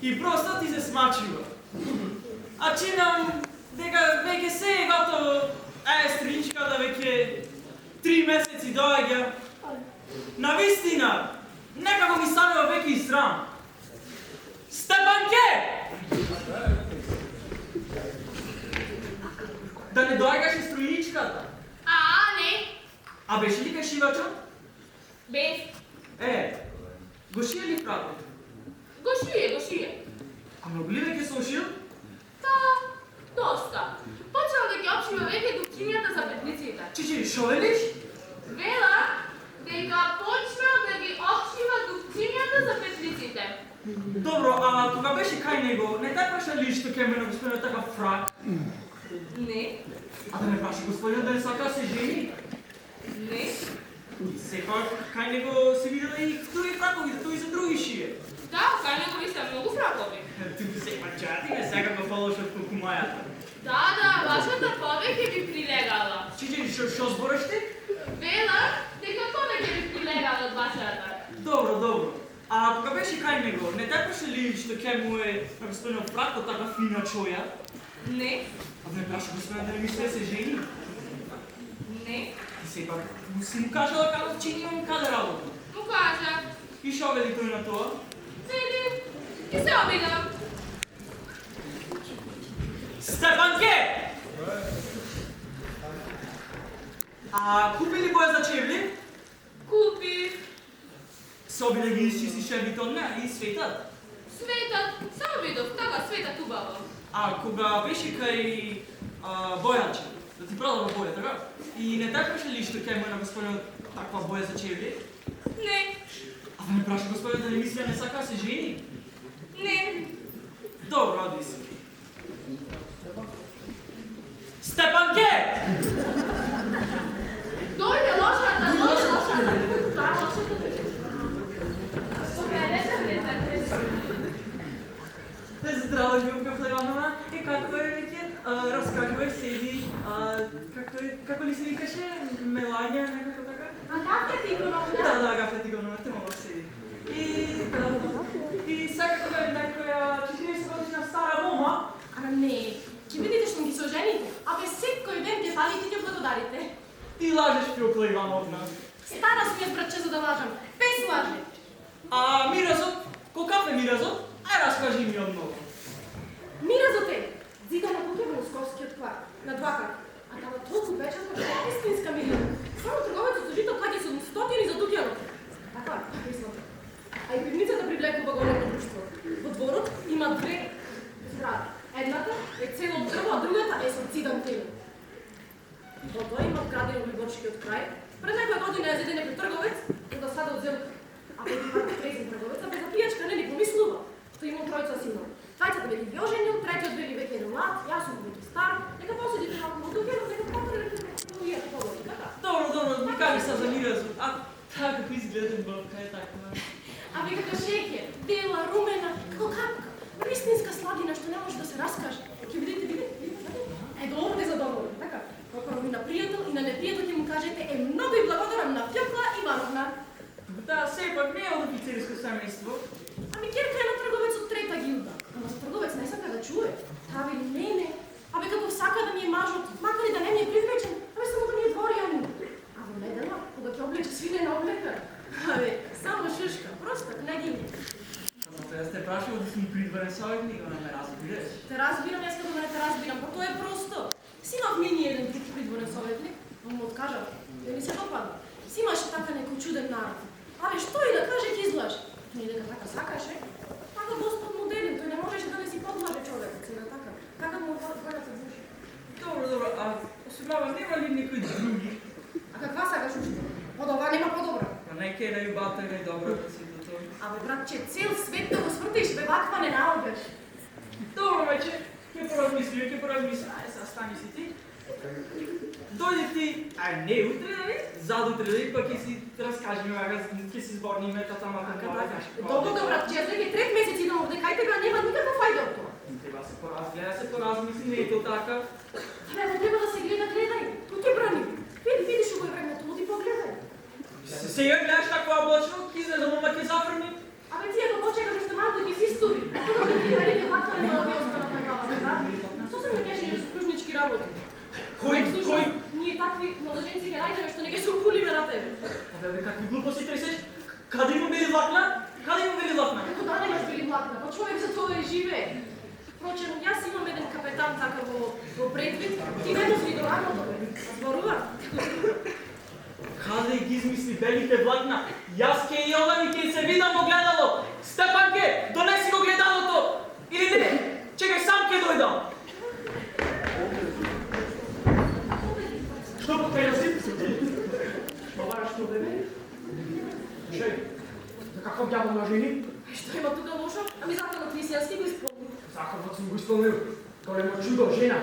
И просто ти се смачува. А чинам дека веќе се е готово. Стриничката веќе 3 месеци доаѓа. Навистина, некако ми станува веќе и срам. Степанке! Да не доаѓаше строиничката? Не. А беше ли кашивачот? Без. Го шие ли правда? Го шие. А многу ли веќе се ошил? Доста. Почел да ги обшива веќе дукцињата за петниците. Чичи, шо велиш? Вела дека почнал да ги обшива дукцињата за петниците. Добро, а кога беше кај него, не требаше ли што ке ме на господинот такав фрак? Не. А да не праши господинот да не сака се жени? Не. И сепак кај него се видела и други фракови, да тој за други шие. Да, кај него ви се многу фракови. Ти сепак чати ме сега го фалош од кукумајата. Да, вашата повеќе би прилегала. Чичи, шо збораш ти? Вела дека повеќе би прилегала од вашата. Добро. А кога беше кај него, не требаше ли што ке му е на господинот фрак од така фина чоја? Не. А да не праши господинот да не мисли да се жени? Не. И сепак, си му кажала како че имам каде работа. Му кажа. И шо вели тој на тоа? Седи. И се обида. Степанке! А купи ли боја за чевли? Купи. Се обида ги изчисти чевлите од неа и светат. Светат. Само видов, така светат убаво. А кога беше кај бојаче, да ти продава боја, така? И не требаше ли што ке му е на господинот таква боја за чевли? Не. А да не праша господинот да не мисли да не сака да се жени? Не. Добро, оди си. Степанке! Дојде лошата. Да, лошата. Здраво, Љубка Плеванова. И како е веќе? Раскажувај седи. Како ли се викаше? Мелања, некако така? Агафја Тихоновна. Да, Агафја Тихоновна, те мога седи. И сега кога е некоја 40 годишна стара мома. Не. Ќе видите што ги се ожените. Секој ден ќе фалите и ќе благодарите. Ти лажеш, Филко Ивановна. Стара сум јас, братче, за да лажам. Без лаже. А миразот? Какав е миразот? Раскажи ми одново. Миразот е зида на куќа во Московскиот кварт, на два крака. А тама толку печатна што е истинска мирина. Само трговецот со жито плаќа 700 за дуќанот. Така, мислам. А и пивницата привлекува големо друштво. Во дворот има две згради. Едната е цело дрво, а другата е со цидан тел. Во тоа има вградено Либоршкиот крај. Пред некоја година е зеден некој трговец, да сада од зелка. А пред има трезен трговец, а без пијачка не ни помислува, што има тројца синови. Двајцата вели ги оженил, третиот вели веќе е млад, јас сум веќе стар, нека поседите малку во дуќанот, нека потрене уијата поводи, така? Добро, ми кажи са за миразот. А како изгледа бабка е таква? А ве како шеќер, бела, румена, како капка, истинска сладина што не може да се раскаже. Ќе видите? Добро незадоволен, така? Покорно и на пријател и на непријател ќе му кажете многу и благодарам на Фјокла Ивановна. Да, сепак не е од офицерско семејство. Керка е на трговец од трета гилда. Ама за трговец не сака да чуе. Таа вели не. Како сака да ми е мажот, макар и да не ми е привлечен, само да ми е дворјанин. А во недела, кога ќе облече свинена облека, само шушка, проста княгиня. Јас те прашувам да си придворен советник, а не ме разбираш. Те разбирам, јас како да не те разбирам, па тоа е просто. Симав мини еден тип придворен советник, но му откажав, ја ми се допадна. Симаше така некој чуден народ. Што и да каже ќе излаже. Не дека така сакаше, така Господ му делил, тој не можеше да не си подлаже човекот, сега така. Така му отвората души. Добро, а осведомава нема ли некој други? А каква сакаш уште? Од ова нема подобра. Па нека е најубавата и најдобрата си до тоа. Братче, цел свет да го свртиш, ваква не наоѓаш. Добро, веќе, ќе поразмислим. Сега стани си ти. Дојде ти, не утре, дали? Задутре, дали, па ќе си раскажеме, ќе си зборниме татама така. Добро, братче, јас веќе трет месец идам овде, кај тебе нема никаква фајда од тоа. Треба се поразгледа, се поразмисли, не е то така. Треба да се гледај. Кој ќе брани? Видиш кој времето, оди погледај. Сега гледаш таква облачно, ќе излезе, мома ќе зафрни. Тие го почекаш уште малку и ќе си студи. Тука би ти дали ваква не да ви останат на глава, да? Што се ме каже за кружнички работи? Кој? Ние такви младоженци ке најдеме што не ке се укулиме на тебе. Абе, какви глупости тресеш? Каде има били влакна? Како да немаш били влакна, па човек за тоа и живее. Впрочем, јас имам еден капетан така во предвид, ти не можеш до работа, зборува. Каде ги измисли белите влакна? Јас ке и одам и ке се видам во гледало. Степанке, донеси го гледалото. Или не? Чекај, сам ке дојдам. Што покајаси? Бабара, што бебе? Шеј, како дјавол на жени? Што има тука лошо? Ами законот христијански го исполни. Законот сум го исполнил. Големо чудо, жена.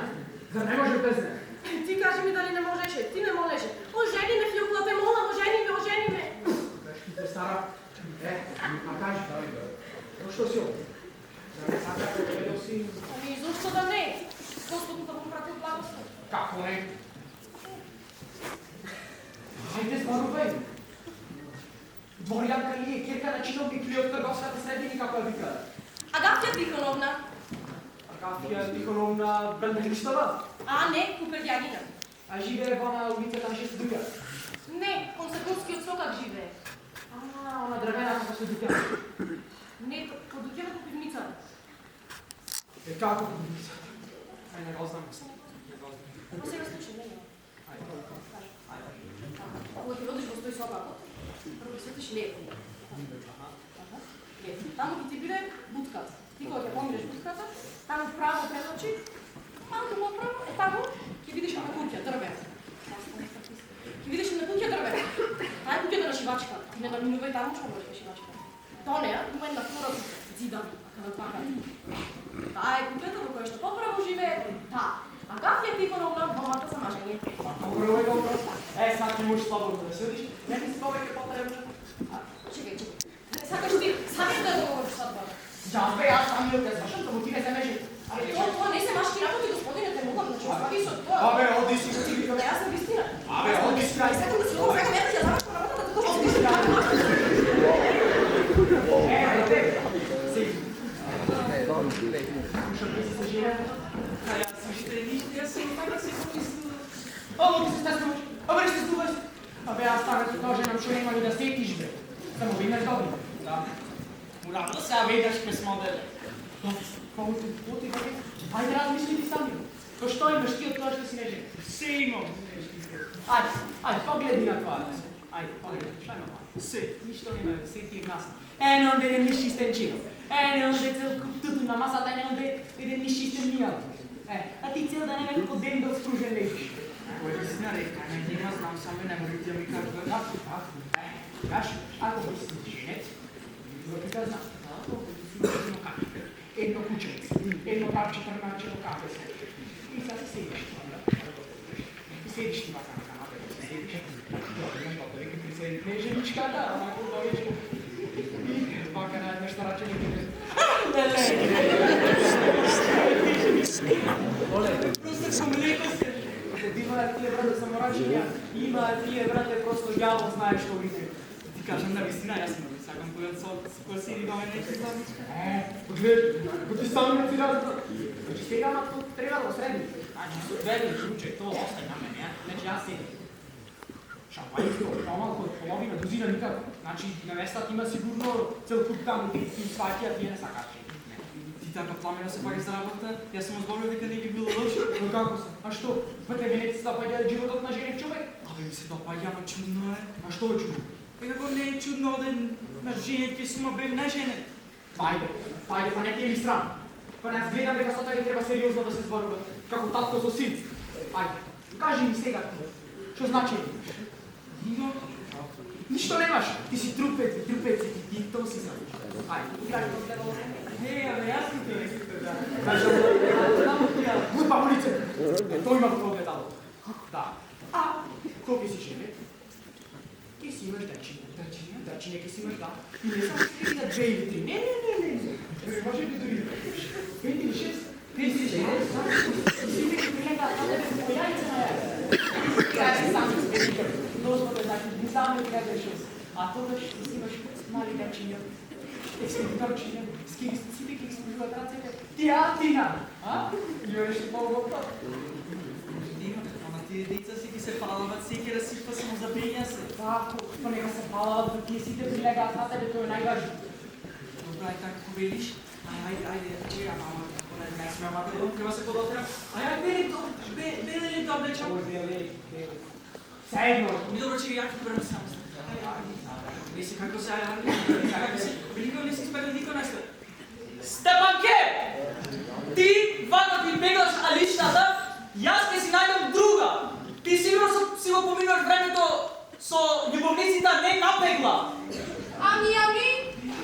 Зар не може без нея? Ти кажи ми дали не можеше, ти не можеше. Ожени ме, Фјукла, те молам, ожени ме. Вешките стара. А кажи, што си ово? Зар не сакаш да гледал си? Ами зошто да не? Господу да му пратил благослов. Како не? Хајде зборувај. Дворјанка ли е, кирка на чиновник или од трговската средини, како ја викаат? Агафја Тихоновна. Агафија Тихоновна Белнелиштова? А, не, Купердјанина. А живее во на улицата на 6 дука? Не, Константинскиот сокак живее. Она дрвена како се дука. Не, по дуќана по пивницата. Како пивница? Ај, не го знам. Па сега слушай, не. Кога ти водиш во стој сокакот, прво светиш лепо. Лепо. Таму ќе ти биде бутката. Ти кога ќе помиреш бутката, таму право пред очи, малку направо, таму ќе видиш една куќа дрвена. Ќе видиш една куќа дрвена. Тај куќата на шивачка. Ти не наминувај таму што можеш на шивачка. До неа има една флора зидана, каде така. Таа е куќата во која што поправо живее таа. Агафја Тихоновна, момата за мажење. Добро е, добро. Сак не можеш слабо да судиш. Не ти си повеќе потребно. Чекај. Не сакаш ти, сакаш да договориш садбата. Џабе, јас самиот те слушам, само ти не земеш. Тоа не се машки работи, господине, те могам да чувам и со тоа. Абе, оди си. Не, јас сам вистина. Абе, оди си. Сакам да се договорам, сакам ја да ќе завршам работата, тоа што си. Дете. Си. Слушам, ти си се живе. А јас уште ништо, јас сум така се помислила. Ово ти се стаскуваш. Абе, не се стуваш. Абе, јас така ти кажем, што нема ни да сетиш, бе. Само ви имаш добри. Да. Муравно сега веднаш ке смоделе. Оти, бе. Ајде, размисли ти сами. То што имаш ти од тоа што си нежен? Се имам. Ајде, погледни на тоа. Ајде, погледни. Што има тоа? Се. Ништо нема, се ти е гнасно. Ене онде еден нишчистен чино. Ене онде цел куп туту на масата, ене онде еден нишчистен мијал. А ти цел да нема како ден да скружен лежиш. Кој ти си нарека, не има, знам само не може да ми кажа да. Каш, ако би си женец, го ти казна, едно кафе, едно кученце, едно парче трмачено кафе се. И сега се седиш това, и седиш ти вака на канапето, се седиш, вика ти се не женичката, онако дојдеш и вака на една стараче не киде. Просто сум леко се. Има тие брате саморачиња, има тие брате просто јаво знаеш што види. Ти кажам на вистина, јас не сакам која си имаме нешто заедничко. Поглед, го ти сам не ти разбра. Значи сега ама тут треба да средни. Значи, со верни случај, тоа остај на мене, Значи јас седам. Шампањско, помалку од половина, дозина никако. Значи невестата има сигурно цел куп таму, ти сваќа, тие не сакаш. ти така пламено се паѓаш за работа, јас сум зборил дека не би било лошо. Но како се? А што? Па тебе не ти се допаѓа животот на женев човек? Абе ми се допаѓа, ама чудно е. А што е чудно? И како не е чудно оден на женет ќе сума бе не женет. Ајде, па не ти е ли стран? Па не гледам дека со тоа не треба сериозно да се зборува, како татко со син. Ајде, кажи ми сега ти, што значи имаш? Има. Ништо немаш, ти си трупец, ти то си знаеш. Ајде, играј во тебе. Не, абе јас не те реките да. Глупа улица! Тој има во огледало. Да. А, кој си жене? Ке си имаш дачине. Дачине ке си имаш, да. И не само си да 2 или 3. Не. Може би дори 5 или 6. Ти си жене? Си веќе прилега, а тебе по јајца на јајца. Играј се сам с Господе, значи, не само играј 6. А тоа што си имаш мали дачине. Ескипиторчиня, скипи, ки служуват ръцете. Тиатина! Имаш ли по-глупа? Ама тие деца си ги се палават, всеки разсипва самозабиения се. Ако понега се палават, да тие сите прилегаат на тебе, тоа е најважно. Добра, е така, ако велиш. Ajde, čira mama, ne smije mama, treba se podotra. Beli li to oblečam? Sedno. Mi dobro će ja ti prvo sam. Misli kako se veliko li si spegli niko nešto. Stepanke! Ti vano ti peglaš алиштата, јас ќе си најдам друга. Ти сигурно си го поминуваш времето со љубовниците не напегла. Ами,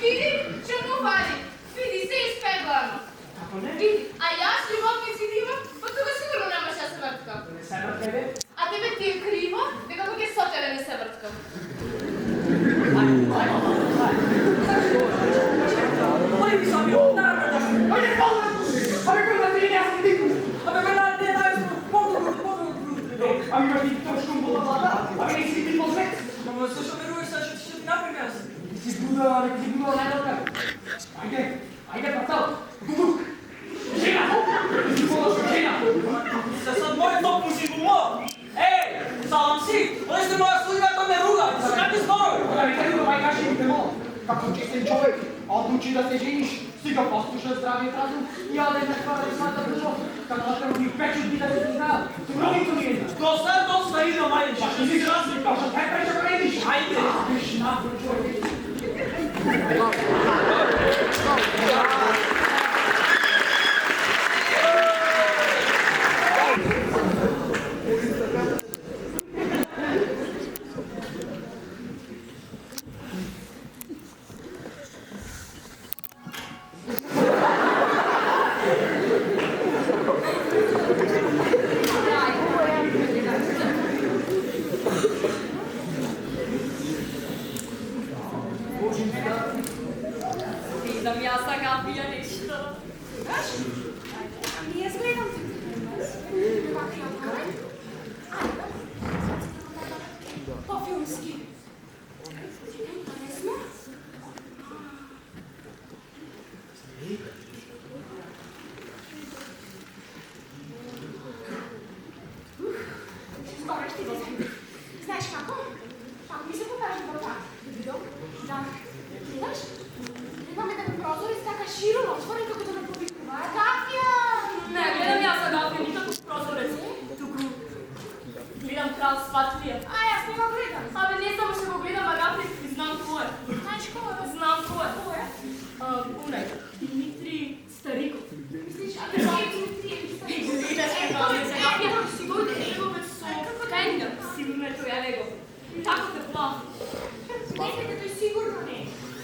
види, чему вали? Види, се изпеглано. Како не? Види, а јас љубовници да имам, па тога сигурно немаш да се врткам. Не се на тебе? А тебе ти е криво, дека кога со тебе не се врткам. Моли ми сами, наравно. Ајде, полна! Абе, кој на ти не јас ти? Абе, не, по-добро. Ами имаш ти точно бола влада? Абе, не си ти ползвет? Ама зашто веруваш сега што ти направим јас? Си буда, најдолка. Ајде, пацал, тук. Жена! Си полаш жена! За сад моје топ си го мор. Еј, салам си, оди сте моја слуга, то ме руга, се какви зборови? Да ви кажи, мај кажи ми те мол. Како честен човек, одлучи да се жениш, сега послуша здравиот разум и оде на твоја свата држава. Како да те роди печот би да се знаел. Суровито ми една. Доста, идем, ајде. Па ще си разли, па ще те преча да видиш. Ајде. Биш напор човек. Видам јас сега пија нешто. Ами јас гледам ти. По-филмски. Интересно. Добре, ще го вземем. Знаеш како? Ако ми се покажа врата, да видам, да, гледаш? Имаме да прозори с така широко отворен, како да ме повикува. Гафја! Не, гледам јас сега пија никако прозорец. Туку гледам крал Спатлија. А, јас не го гледам. Абе, не само што го гледам, Агафи, и знам кој е. Знаеш кој е? Знам кој е. Кој е? Унај, Димитри Стариков. Мислиш, а кај Димитриевич Стариков? Гледаш Е, како тој не е, се капја. сигурно Тој е неговец со Кенга. Сигурно е тој него. Тако те плав. Некаде тој сигурно не.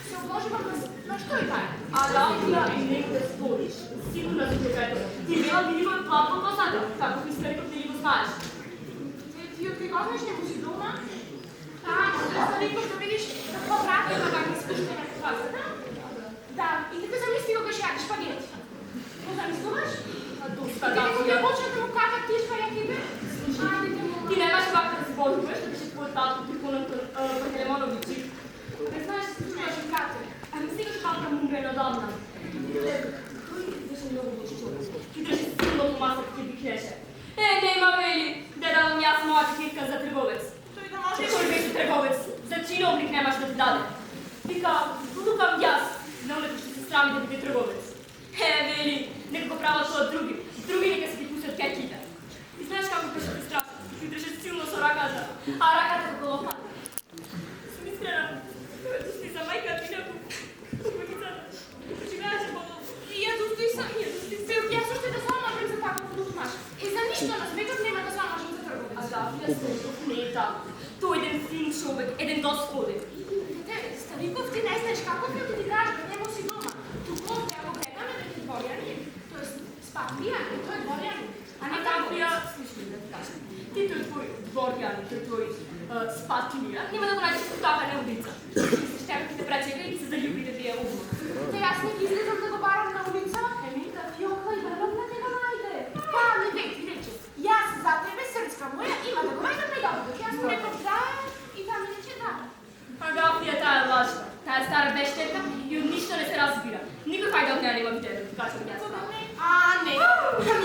Се обложува на што е тај? Агафија и некој спориш. Сигурно си дека е тоа. Ти била би никој плав во посада. Како ти Стариков не го знаеш. Ти откри го знаеш него си дома? Да, тој Стариков да видиш какво прави на как изпуштена фазата. Да, и така замисли го каш јадеш шпагети. Го замислуваш? Доста Ти Агафија. не почна да му капат ти шпагетите? Ти немаш как да зборуваш, да беше твој тато ти по телефонови чип. Не знаеш да се чуваш и кате. Ами сега ще палка му бе надобна. Той беше много лош човек. Ти држи силно по масата ти викнеше. Нема вели, да давам јас мојата китка за трговец. Тој да може Кој беше трговец? За чиновник немаш да ти даде. Вика, подукам јас, на онето ще се срами да биде трговец. Вели, нека го прават тоа други. Други нека се ти пустят кеките. И знаеш како беше ти страшно? Ти држи силно со раката, а раката како лопата. Смислена, като си за майка ти на кукуницата. Живееше по И ја достои сам, јас уште да само направим за таков продукт. И за ништо на светот нема да само можам за трговец. Агафија Стариков не е така. Тој е еден фин човек, еден господин. Стариков, ти не знаеш каков е да ти кажа да нема си дома. Тук овде, ако гледаме да ти дворјани, тоест Спатлија, тој е дворјани. А не Агафија, слушай да ти кажам. Ти тој твој дворјан, тој твој Спатлија стара бещерка и от нищо не се разбира. Никой хайде от нея няма видено, така че няма става. Не.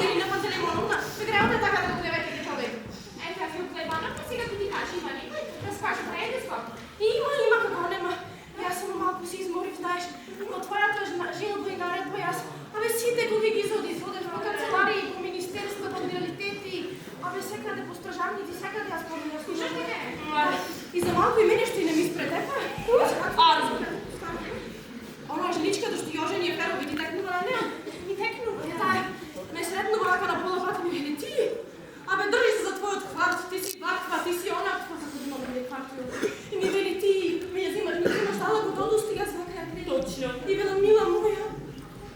Ирина Пантелеймоновна, ви трябва да така да го клеветите човек. Как ви оклевана, па сега ти кажа, има никой да скаже предиско. Има какво нема. Аз само малко си изморив, знаеш, от твоята жилба и наредба, аз, сите го ги изодиш по канцеларии, по министерства, по реалитети, всекъде по стражарници, всекъде аз помня. Слушайте ме. И за малко и мене ще не ми спретепа. Разбира. Она жиличката ще йоже ни е феро, ви ти текнува на нея. Ми текнува, ме средно вака на пола вата ми лети. Държи се за твоят хват, ти си ваква, ти си она, какво за година да ми хватил. И ми вели ти, ми я взимаш, стала готово стига с вака. Точно. И била мила моя.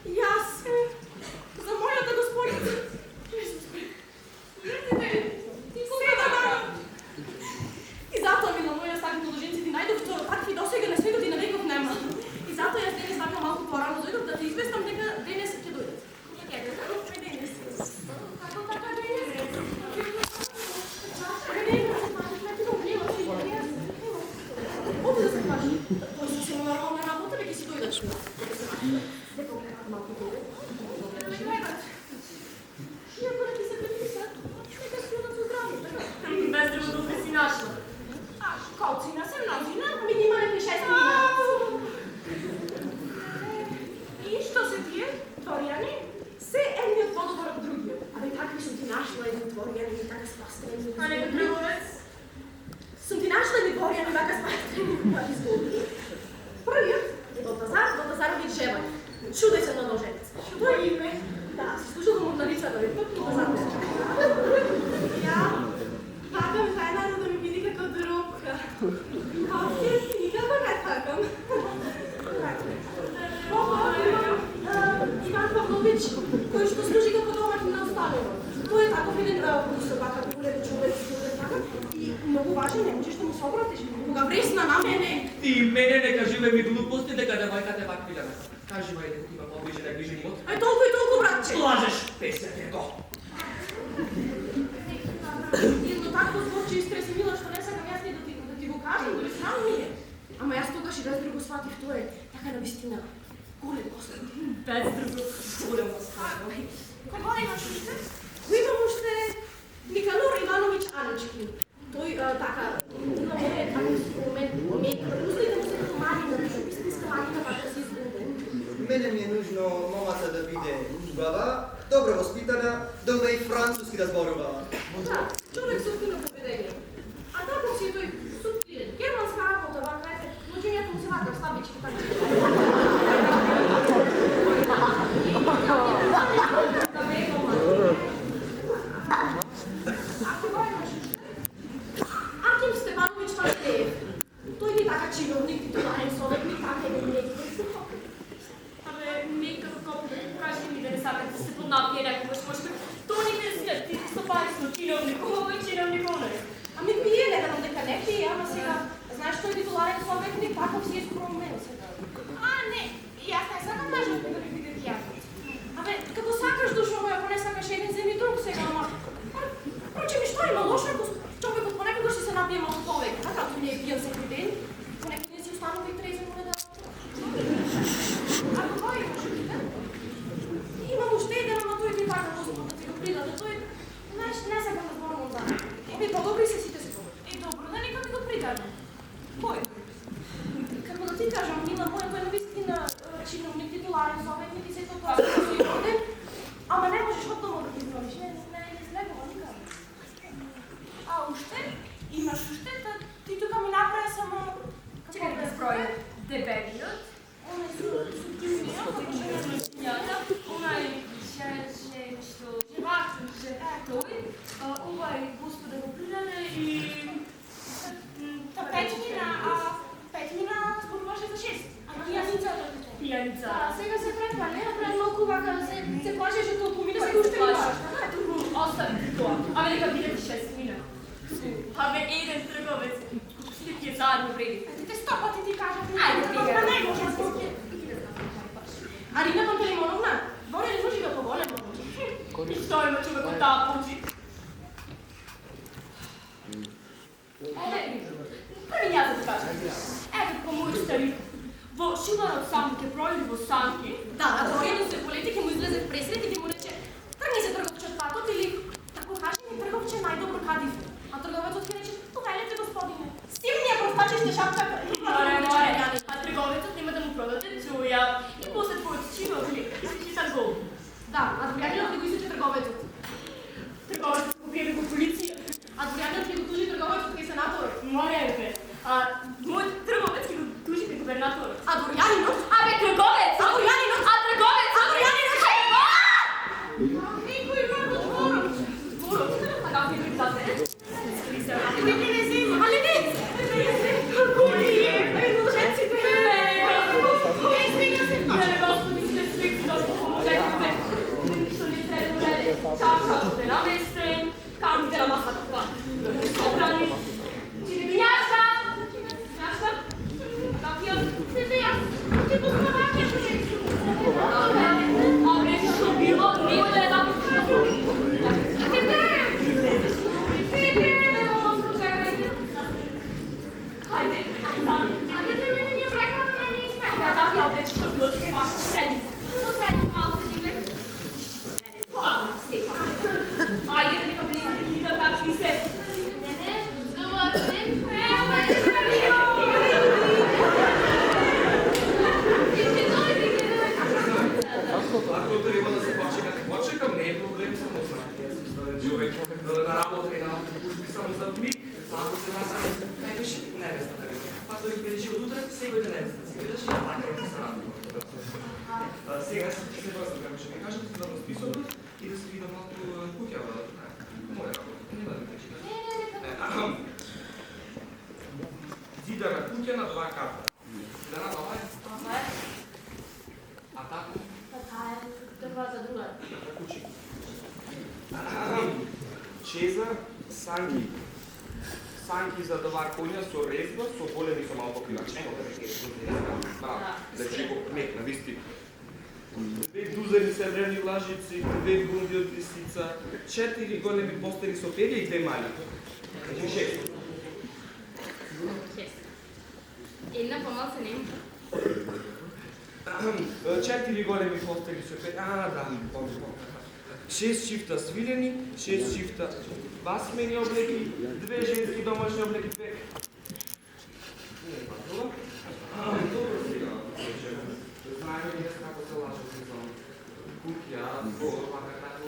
И аз, за моята господица. И зато, мила моя, стака продълженци ти най-довторо, такви досега на светот и на веков нема. И зато аз денес вака малко по-рано дойдох да ти известам дека денес ќе дойдат. Денес. Како така денес? Оди да се кажи. Той си се нормална работа, бе, си дойдат. Малко дойде. Да гледат. И ако да ти се преписат, нека си удат за здраве, така. Без другото не си нашла. Колцина съм мнозина, нима не пише с mina. И що се тие, творяни? Се едният по-добър от другия. Какви съм ти нашла едни творяни, така спастрени. Нека друговец. Съм ти нашла едни творяни, така спастрени. Първият е Балтазарович Жевак. Чудесен ножец. Той име. Да, си слушала му на лица да ви път Балтазарович. Я пакам хайна, да ми види како дробка. Никога не пакам. Иван Павлович, който ще служи като домак на останало. Той е такъв един собака, голям човек, и много важен, не можеш да му се обратиш. Кога вресна на мене. Ти мене не кажи ме ми глупости, дека девойката е вак пилена. Кажи ме дека има по-ближе на ближен имот. Толкова и толкова, братче. Лажеш, песня те го. Едно такво звучи изтресенила, що не сега аз да ти го кажем, дори срам ми е. Ама аз тогаш и без друго сватих, то е така навистина. Голем Константин. Без друго. Голем Константин. Кого имаш още? Го имам още Никанор Иванович Анечкин. Той така, има мене така умейка да пусти да му се хуманина, да се истинска магина, така си изгубен. Мене ми е нужно момата да биде убава, добро възпитана, да уме и французски да зборува. Да, човек с фино поведение. А така си той субтилен. Германска работа, вакайте, но чинията му се вака в слабички така. Аким Степанович Василев. Той не така чиновник, титуларен съветник, така не е. Мика, како кажи ми да не сакате да се поднапие някогаш, може би, то ни не свет, ти стопарство, чиновникова и чиновникова. Пие, не да дека не пие, ама сега, знаеш, той титуларен съветник, така си е скромен сега. Не, и аз не сакам даже да ми биде тяхот. Като сакаш душо моя, ако не сакаш един земи друг сега, ама... Впрочем, и що има лошо, ако човекът понекога ще се напие малко повече, така, като не е пиян всеки ден, понекога не си останал и трезен, не да... А какво имаш? Имам още един, ама той ми пака Господа ти го придаде. Той, знаеш, не сега да зборам от дана. По-добри се сите се това. Добро, да нека ми го придаде. Кой? Како да ти кажам, мила моя, той наистина чиновник, титуларен съветник и се това си роден, ама не можеш от дома да ти изгониш. Не излегува никъде. Още? Имаш още? Ти тук ми направи само... Чекай да зброя. Дебелиот. Оне сутилният. Онaj nešto живак, той, Господа го придаде и... Петмина спорваше за 6. Пияница. Пияница. Сега се предва, не напред малко вака, се плашеше да помине се още не баш. Остави това. Нека бидете 6 мина. Един трговец. Всички заедно вреди. Те 100 пъти ти кажат. Айде, бега. Не може да се. Арина Пантелеймоновна, воля ли може да поволя? И що има човек от тази пути? Първи няма да кажа. Ето по моят старик. Во шибано од самки, пројде во санки. Да, на тројено се полети ќе му излезе в пресред и ќе му рече тргни се трговче од патот или тако каже ми трговче најдобро кадив. А трговецот ќе рече повелете господине. Силниот простачи ще шапка. А трговецот нема да му продаде цуја и после твојот чино ќе тргов. Да, а дворјанинот ќе го исече трговецот. Трговецот го пријави во полиција. А дворјанинот ќе го тужи трговецот кај сенаторот. Моје а мојот трговец ќе го тужи кај губернаторот. А дворјанинот? Абе трговец! А дворјанинот? А трговец! А дворјанинот? Никој има во дворот. Дворот? А како никој зазе? Але не! Коли е? Лужеците! Мене господи сте свик, што помогнете. Ништо не треба да уреде. Чашата е наместен, камите на масата това. Собрани. Чинебињашка! Няшка? Какија? Ти познаваќаш ли? Абе, што било? Нема да е Хајде, Ајде, нека близки да какви се. Ако треба да се почекам, не е проблем, само знаете. Човек на работа и на служби само за дни, ако се насаме, кај беше невестата ми. Па тој ќе рече од утре, секој ден невестата си гледаш и така да се радува. Сега се връщам, како ќе ми кажете, да го списувам и да се видам малку куќа, моја работа, нема да ми кажете. Зида на куќа на 2 карта. Зида на това е? А тако? Кучи. Чеза, санки. Санки за 2 коња со резба, со големи со малко пилаче. Браво. Значи го мек на висти. 2 дузени сребрени лажици, 2 бунди од лисица, 4 големи постени со перја и 2 мали. Значи 6. Една помалку нема. 4 големи постели со перја. Да, помнам. 6 чифта свилени, 6 чифта басмени облеки, 2 женски домашни облеки, 2. Не е патнула. Добро сега. Знаеме днес како се лажа сезон. Куќа, двор, вака како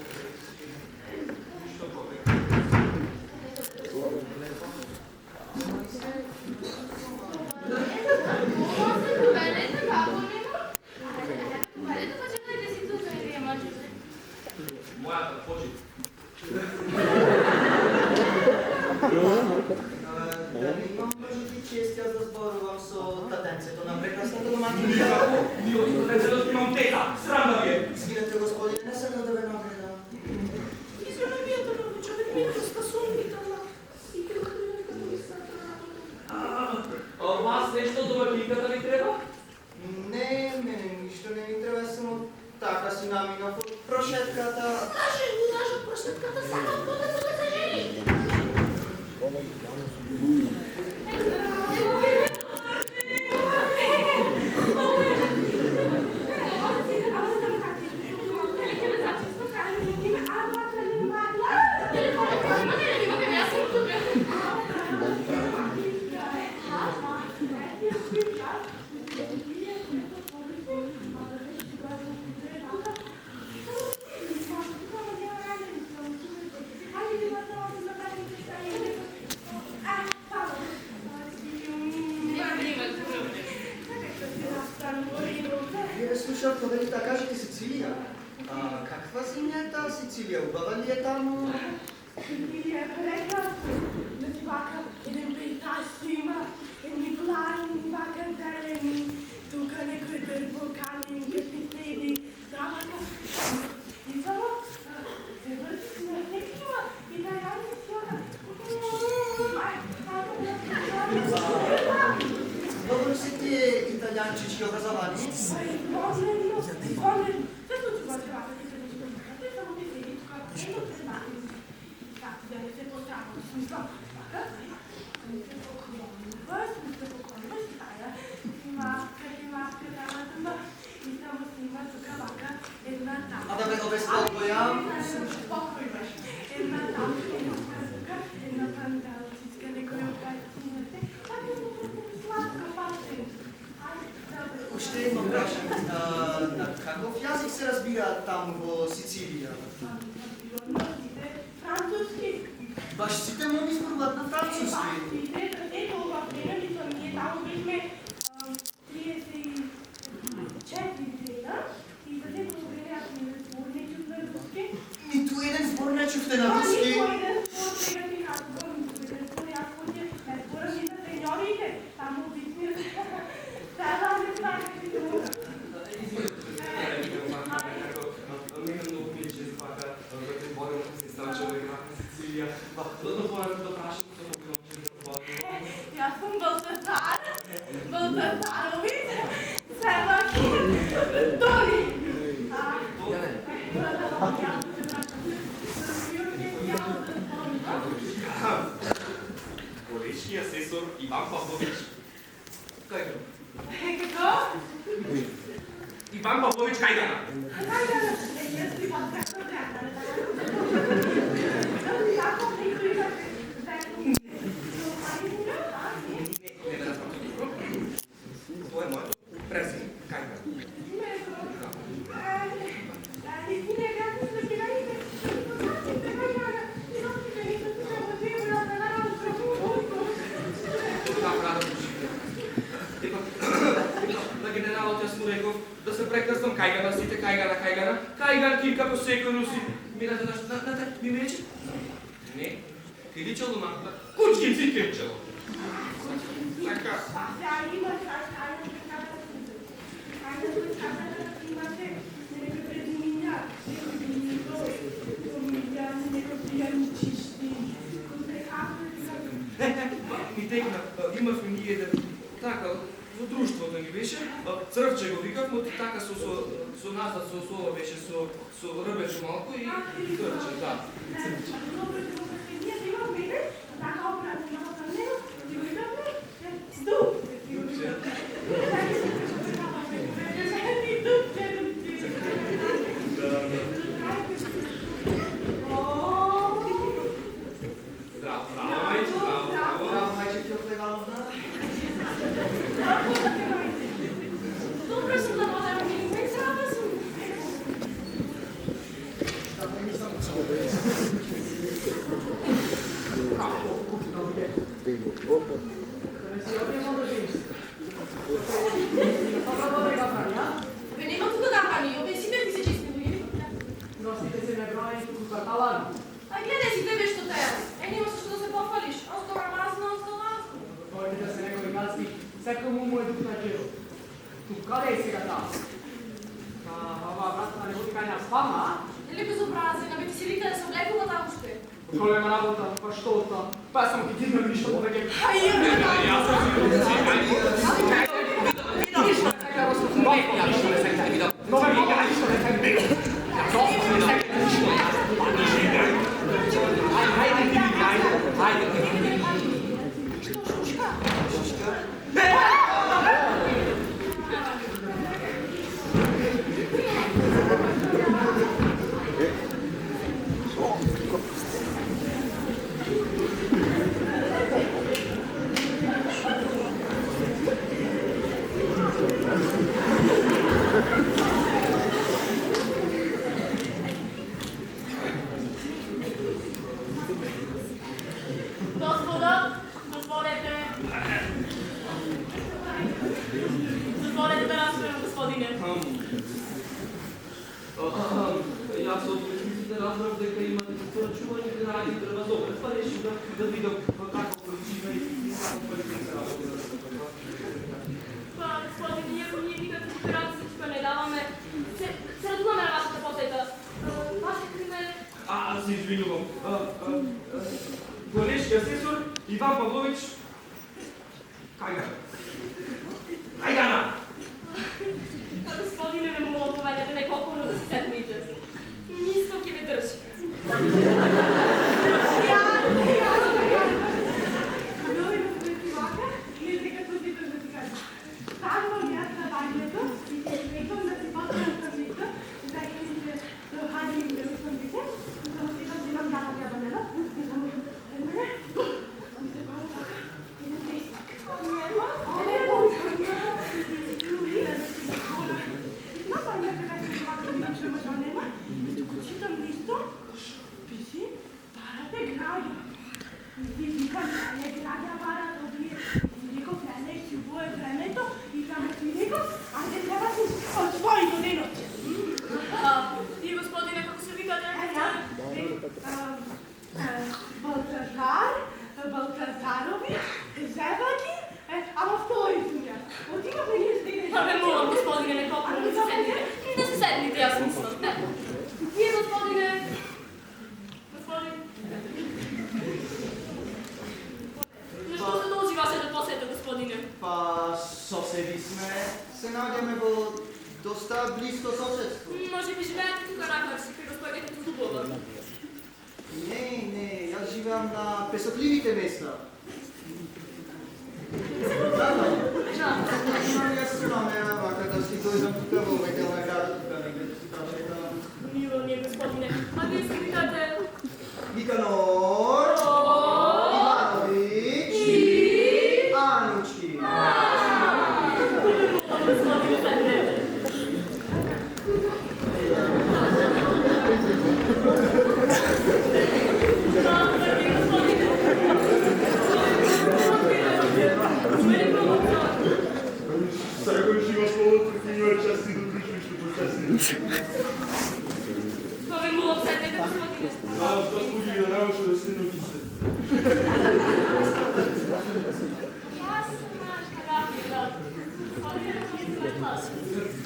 што повеќе. Мојата почи. Дали имам можете чест јас да зборувам со татенцето на прекрасната домакиня? Никако, ни од татенцето имам тета, срам да ви е. Извинете, господине, не сакам да ве навредам. Извинете, вие да ме човек ми е спасувнителна. И како да ми Од вас нешто домакинката ви треба? Не, мене ништо не ми треба, само така си наминав од прошетката. Кажа прошетката сакам да се жени. Слушав, повелите, кажете Сицилија. Каква земја е таа Сицилија? Убава ли е таму? Сицилија е прекрасна. Значи вака, еден пејзаж има, едни планини, вака зелени, тука некој дървоканин, ке ти седи, вака. И само, се врти на некива и да јаде си она. Добро се тие италијанчички образовани? Возлено, возлено. Се случи во Hrvata, ти се нешто така. Те само ти седи тука, едно Hrvati. Така, да не се поздраво, смисла, така. Не се поклонува, смисла поклонува, стаја. Има, Предполагам. Спокой имаш. Една там, една панталчичка, некои от картините. Така е сладка паче. Още едно прашам. На какъв язик се разбира там в Сицилия? Французски. Бащите му ми спорват на французски. Ето, в Венедица ние там бихме 34 дена и за тези години сборни чух на руски. Нито един сбор не чухте на руски. Нито един сбор сега ти казвам, аз ходя на сбора ми за треньорите. Там обични. Сега не знам какви дума. Много ми че изпака, да се борим с сестра, че да игра на Сицилия. Да борим да прашим, че му било, че да борим. Аз съм Балтазар. Балтазарович. Севаки. Дори. Колежки асесор Иван Павлович. Кайгана. Какво? Иван Павлович Кайгана. Това е моето. Преси. Кайгана. На генералът аз му реков да се прекърствам Кайгана сите, Кайгана. Кайган килка по секой руси. Ми ме рече? Не. Киличало на кучки си киличало. Така. Ми текна, имахме ние да така, во друштвото ни беше, црвче го викав, но така со назад со осова беше со ръбече малко и црвче, да. Браво, майче Фьофа Ивановна. Добре съм да бъдем и не трябва съм. Beh, nema tu da pani, io pensi per se ci scrivi. Носите се наброени тук в квартала. А гледай си тебе што те. Нема се што да се пофалиш. Оздора мазна. Който да се негови газки, всекому му е дух на джиро. Тук къде е сега там? Ова брата не ходи кај нас спама, Или безобразие, на ти си вика да се облекува там уште. голема работа, па што та? Па само ги дигнам ништо повеќе. Ај, Нове мога ништо не се бе. Господа, дозволете да разправям, господине. Јас од да разбрав дека имате порачување да радите разобре. Па решив да видам како количина и како количина работи да се направи. Па, господине, иако ние никакви операцијска не даваме, се радуваме на вашата посета. Вашиот име... Аз се извинувам. Колежки асесор Иван Павлович Кайгана. Кайгана! Господине, не мога да поведете неколко да се седмите. Ниско ќе ме држи. Thank you. Ето я смисъл. Вие, господине... Господин... Защо се дължи вашата посета, господине? Па, соседи сме. Се надяваме во доста близко соседство. Може би живеете тук нахар, ще при разполагате в Дубова. Не, аз живеам на песотливите места. Аз имаме вака да си дойдам тук во Ветелна град, тук негде да си прочетам. Мило ми е, господине. А вие се викате... Никанор, Иванович и Анучки. Господине, седнете. Това ви муло, седнете, господине. Господи, да нямаше да се научите.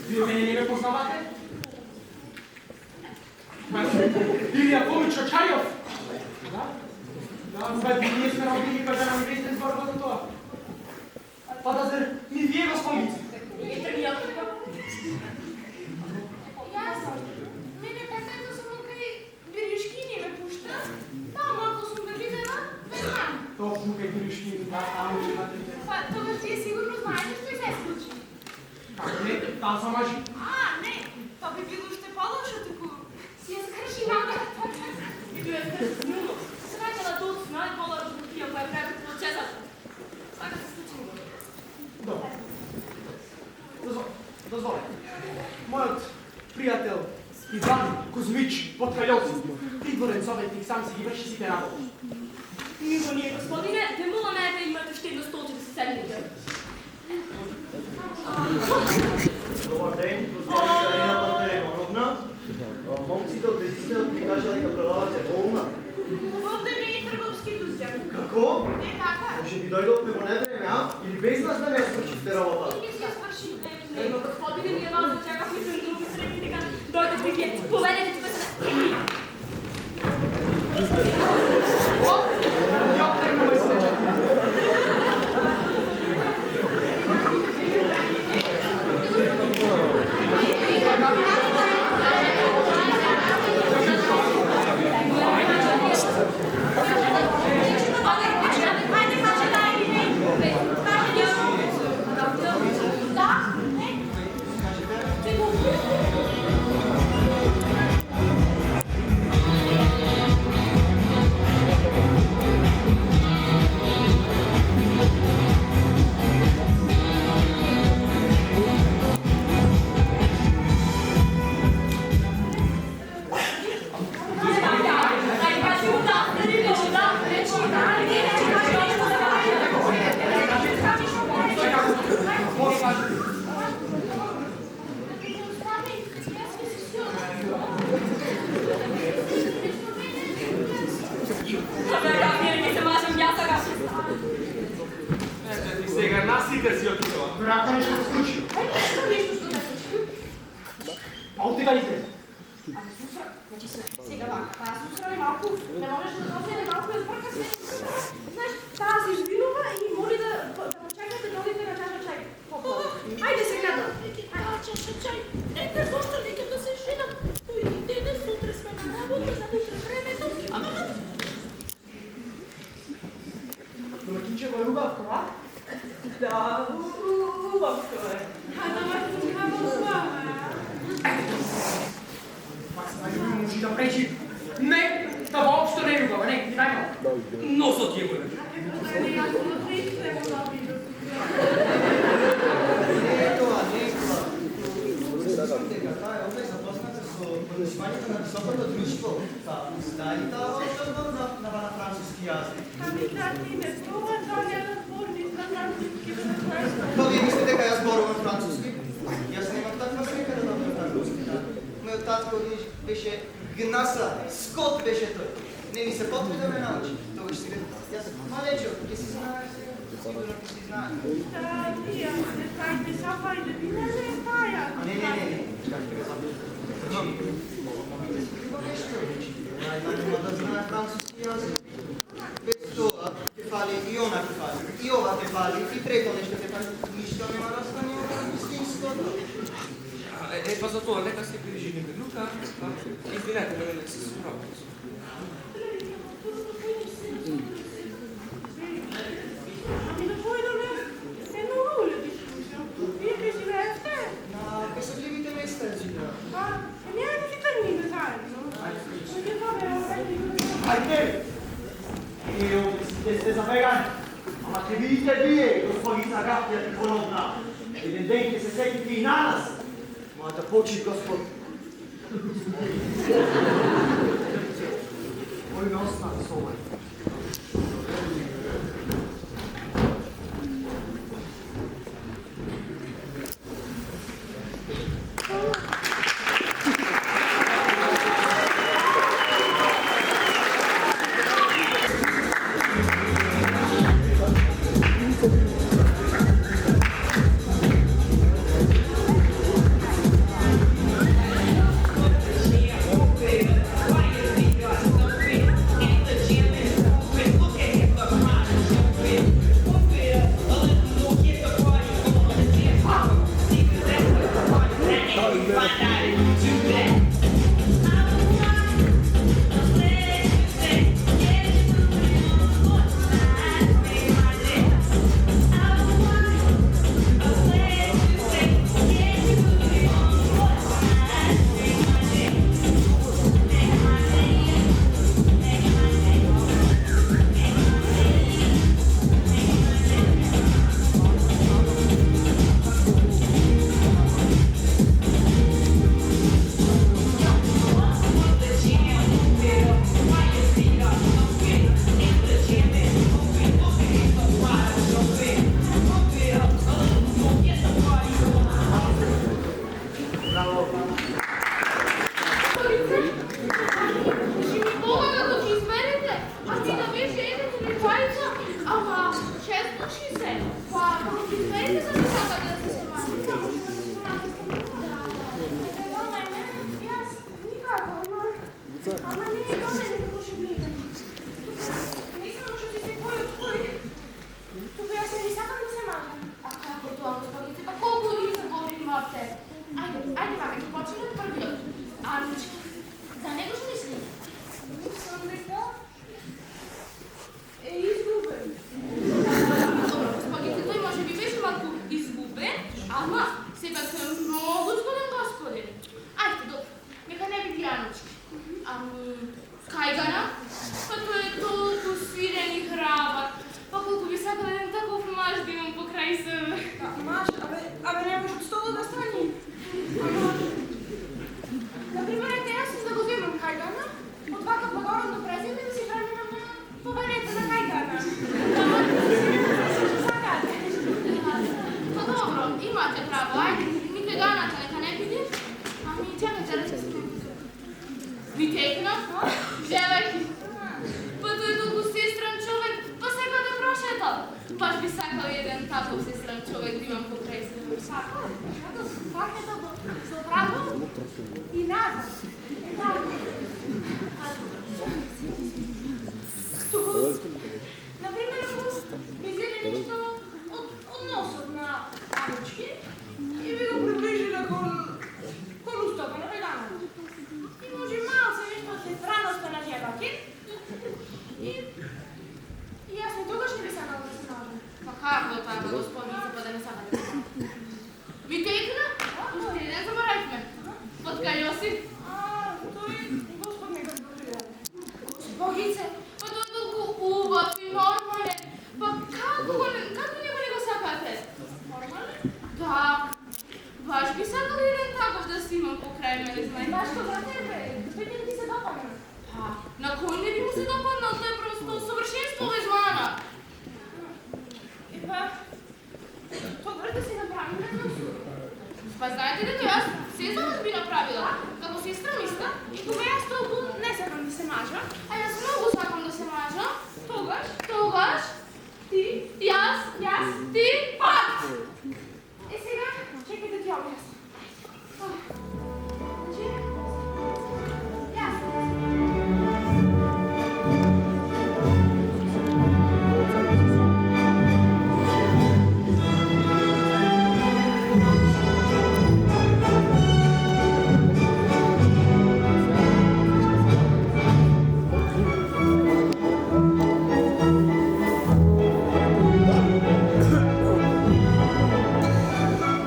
Вие мене не ме познавате? Илия Фомич Чачаев! Да, ние сме работили къде на известен твърдо за това. Па да зер, и вие го спомните. Вие тръгнете тук. Ясно. Мене касето съм окей бережки не ме пуща. Там, ако съм да видела, веднам. Точно как грешки, да, ама ще на трите. Па, тогава вие сигурно знаете, що се случи. Как не, там са мъжи. Не, то би било ще по-лошо тако. Си я скръши мама. И вие сте мило. Срачала тут, най-гола разготия, koja je prebiti od čezata. Svaka se slučilo. Добре. Дозволете. Моят приятел Иван Кузмич Подкалёци, придворен съветник, сам си ги върши сите работи. Мило ни е, господине, не му намерете имате ще на столче да се седнете. Добър ден, поздравя Карина Пантелеймоновна. Момците от Дезисте ми кажа дека продавате волна. Овде не е търговски дозя. Како? Не така. Може би дойдохме во невреме, а? Или без нас да не свършите работа? Не си я свърши. Но, господине, ние вас зачакахме към други среди, така дойдете при вие. Поведете тук се. Сега насите си отива. Вероятно нещо се случи. Нещо ще се случи. А от тега излезе. Сустра, значи сега вака, сустра е малко, не можеш да носи, не малко е сбърка се. Знаеш, тази извинува и моли да почекате другите да кажа чай. Айде се гледам. Чай, нека защо нека да се женам. Дойде сутре сме на работа, за утре времето. Ама Домакинче го е убавко, а? Да, убавко е. Пак се най-любимо може да пречи. Не, това въобще не е любава, не, дай малко. Носът ти е голям. Не е това. Слушайте, кака е овде запозната со подписвањето на високото друштво. Дали таа още на француски јазик? Па вие мислите дека јас зборувам француски? Јас немам таква срека да добрам француски. Мојот татко беше гнаса, скот беше тој. Не ми се потреби да ме научи. Тогаш си јас малечо, ќе си знаеш сега. Сигурно ќе си знаеш. Не. Чакай ме запомни. e pasatore, neka si približili Luka, izvinete, ne se spravno. Questo limite mai stagina. Ajde! Evo, ste zapegani. Amate vidite vi, gospodina Gapija Tikolovna. Evidentno se setite i na nas. Mata poči, gospod. Oj, ne ostane s ovaj.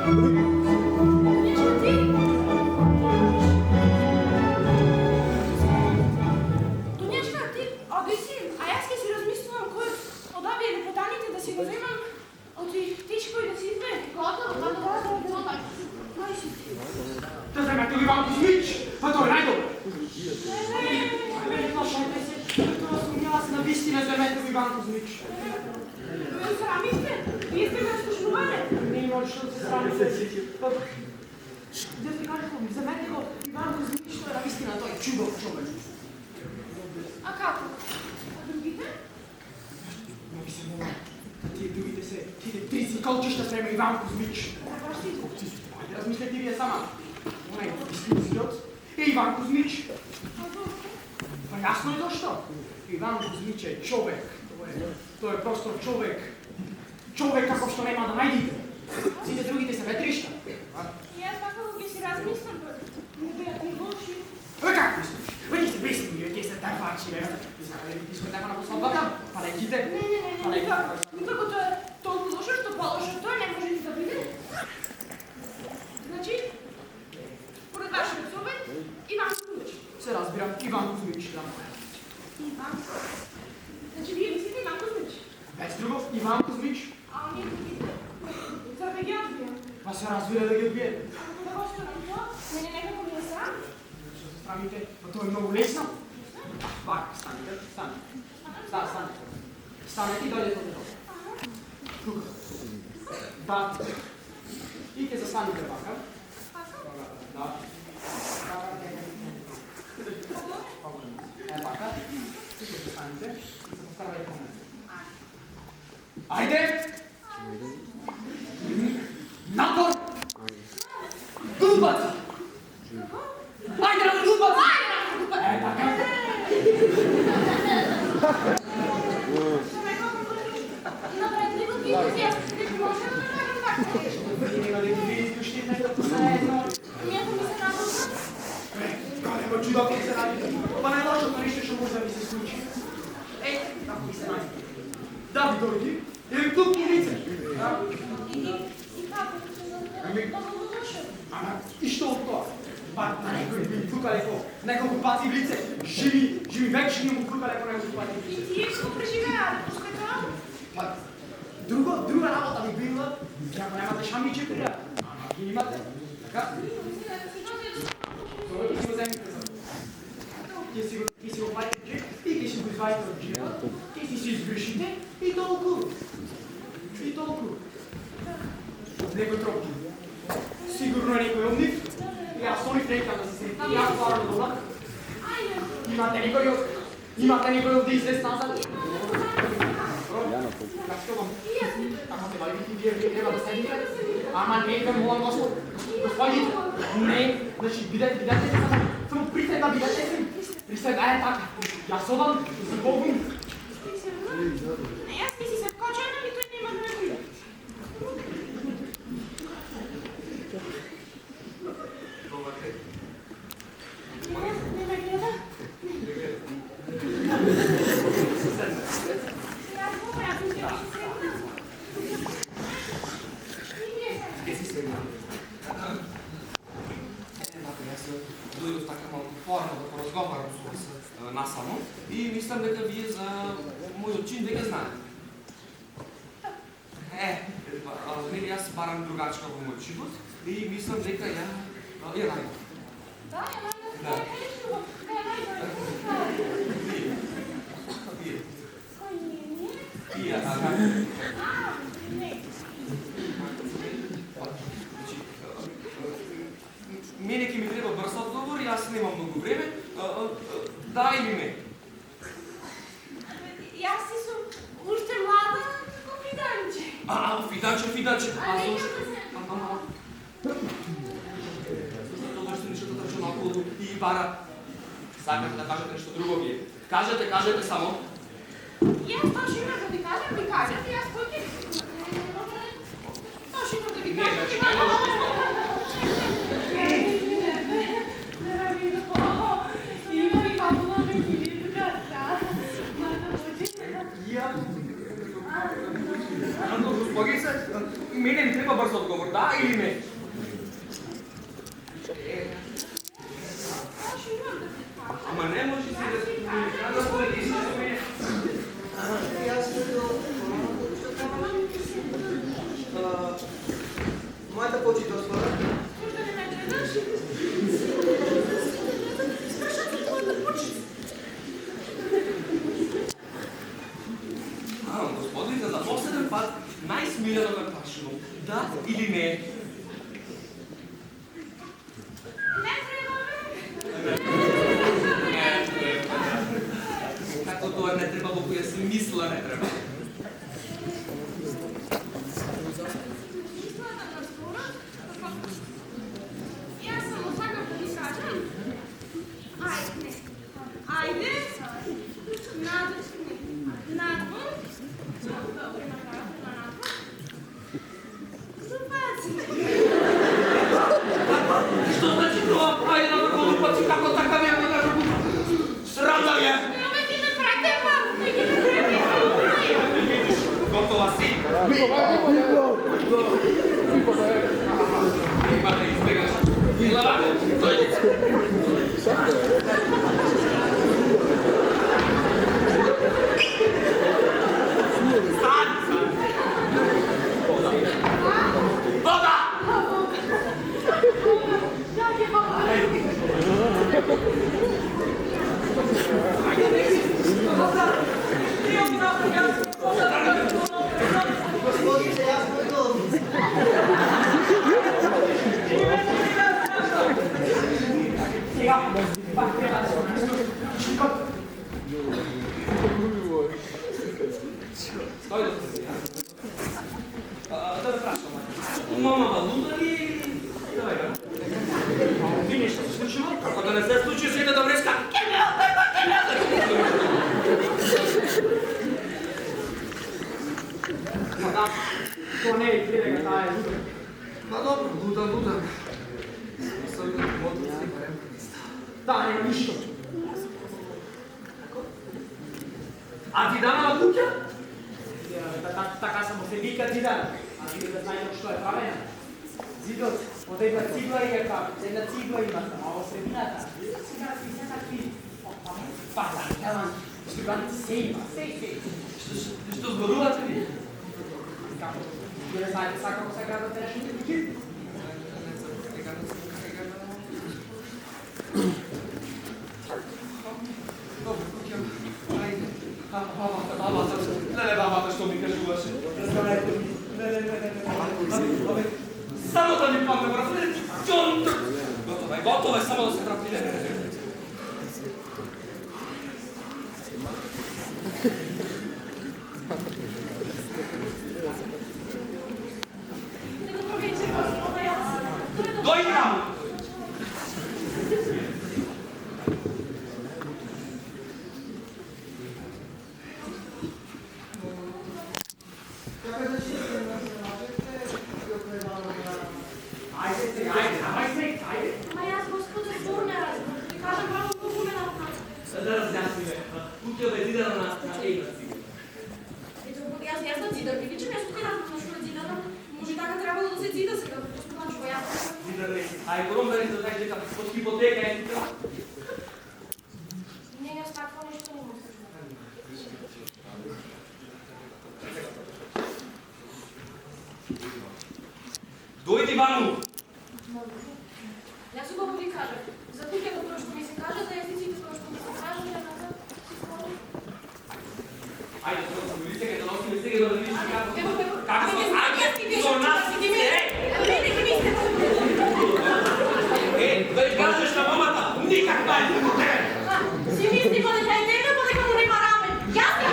Донечка, ти? Донечка, ти одеси, а аз ке си размислувам кој од овие лепотаните да си го земам од тичко и да си избере. Готово. Кој си ти? Да вземете Иван Кузмич, па той е най-добър. Слушайте се, това сумнява се навистина, вземете Иван Кузмич. Ме срамите? Вие сте ме слушнували? Не има защо да се срамите. Да ви кажа, вземете го Иван Кузмич, той е навистина, той е чудов човек. А како? А другите? Но ви се моля, тие другите се, тие трици колчища срема Иван Кузмич. Така ще изглежда. Хайде, размислете вие сама. Онaj истинскиот е Иван Кузмич. Па ясно е защо. Иван Кузмич е човек. Той е просто човек. Човек како што нема да најдите. Сите другите се ветришта. И аз така ги си размислям, не беат ни лоши. Как мислиш? Вие сте бесни, вие сте тарвачи, бе. Знаете ли, ти сме така на посладбата? Палеките? Не, никако тоа е толку лошо, што по-лошо тоа не може ни да биде. Значи, според вашиот совет, Иван Кузмич. Се разбирам, Иван Кузмич, да. Иван? Значи, вие мислите Иван Кузмич? Без другов, Иван Кузмич. А ние другите? За да ги одбием. Па се разбира да ги одбиете. Ако да го сторам тоа, мене некако ми е срам. Защо се срамите? Па тоа е многу лесно. Пак, станете, станете. Станете. Станете и дојдете од него. Тука. Да. И ќе застанете вака. Да. Е, вака. Тука ќе застанете. И се поставајте по мене. Ајде! Напор! Дубаци! Ајде на дубаци! Е, така. Добре, ти го видиш, аз не може да направим така нещо. Нема да ги видите уште некако заедно. Ами ако ми се надължа? Калемо чудо ќе се ради. Па најлошото нешто што може да ви се случи. Е, како ви се најде. Да ви дојди, и ви тупни лице. И како? Много лошо. Ама, и што од тоа? Па, на некој ви тука леко, неколку пати в лице. Живи вечни му тука леко неколку пати в лице. И тие што преживеа, после тоа? Па, друга работа би била, ако немате шамиче прија. Ама ги имате, така? Тоа ќе си го земите за. Ќе си го платите и ќе си го извадите од джипа, ќе си избришите и толку. И толку. Некој тропки. Сигурно е некој од нив. И аз со нив некам да се сретам, и аз парам да добрам. Имате некој од да излез назад? Ако се бавите, вие треба да седите. Ама не, ве молам Господ. Господите, не, значи бидете само присед да бидете си. Присед, е така. Јас одам, за Богом. Јас ми си се вкочам, ами тој нема да ме биде. Не ме гледа? Дојдов така малку порано да поразговарам со вас насамо и мислам дека вие за мојот чин веќе знаете. Нели јас барам другачка во мојот живот и мислам дека ја најдам. Да, ја најдам. Вие. Кој ние? Тие, Не. Мене ќе ми треба брз одговор, јас немам многу време. Да или не? Јас си сум уште млада, како фиданче. Фиданче. А не ќе се... Тоа што нешто трча наоколу и бара. Сакате да кажете нешто друго вие. Кажете само. Јас точно имам да ви кажам, и јас кој ќе... Точно имам да ви кажам. Мене ми треба брз одговор, да Да или не? Ама не може си да спореди си за мен. Аз като... Моята почитателствена. Може да не ме гледаш? Скажете твоята почет. Господица, за последен път най-смилено ме прашено. Да или не? Не трябва, Како тоа не треба, во која си мисла не треба. Јас само сакам да ви кажам. Ајде, надвор, добре направено надвор. Запази. Што значи тоа? Ајде на врховно паци, како така не да кажам. Срам да е! Ме ти не прате, мам, не ги не прате. Готова си? Има да избегаш. Глава, дојди. Стан! Вода! Господице, аз готов. Сега, пак трябва да се Стой да се да прашам. Мама валута ли? Давай, да. Ти нещо се случило? Ако да не се случи, сега да вреска. да, то не е гледа тая луда. Ма добро, луда. Мислам да моето си парем предиста. Да, нема нищо. А ти дана на куќа? Така само се вика зидана. А ви да знаете што е правена. Зидот, од една цигла и е правен. Една цигла има само во средината. Сега си всякакви пазар, студенти се има, се. Што зборувате ви? Како? Ви не знаете како се градат денешните бикини? Добро, куќа. Ајде. Бабата што ми кажуваше. Не. Само да ми падне, брат. Готово е, само да се трапи. Дојди рамо! Ама јас господа збор не разбрав. Ти кажам право колку ме напнат. Да разјасни ме. Куќа бе зидана на една цигла. Ето, јас да зидам. И вичам, јас тука напнат што е зидана. Може така требало да се зида сега. Господа чува јас. Зидана си. А економија да знаеш дека под хипотека е тука. Не, јас такво нешто не можам. Дојди ваму! Јас го ви кажам. За куќата тоа што ми се кажа, за јазиците тоа што ми се кажа, ја назад. Ајде, тоа се милице, ке да носиме сега да видиш како. Ево, Како сме? Ајде, до нас си ти да ја кажеш на мамата, никак не е како тебе! Си мисли дека е тебе, па дека му нема рамен. Јас ти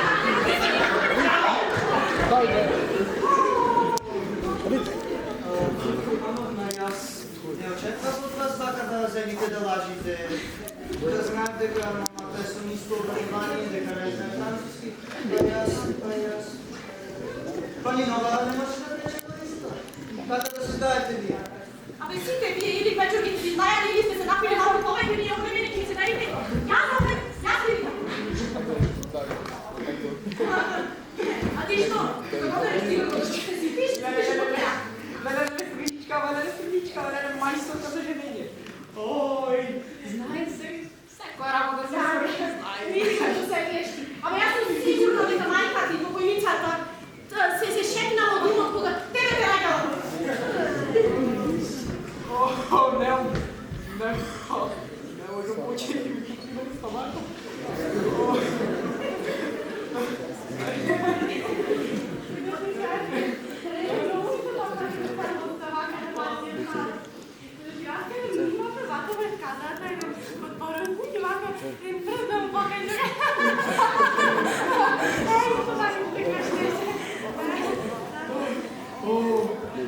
Не очеквам од вас така да земите да лажите, да знаем дека мамата е со ниско образование, дека не знае француски. Па јас. Па ни нова не може да рече тоа исто. Како да се знаете вие? Абе сите вие или Печо ги знаели или сте се напили малку повеќе, ние овде мене ќе се најде. Јас ви викам. А ти што? Како да речи, што се си пиш? majstorka za ženjenje. Oj, Znaj se. всяка работа се знае. Видиш како се грешки. Ама јас сум сигурна дека мајка ти во којницата се шетнала од умот кога тебе те раѓала. Не можам почeti ми на стомако.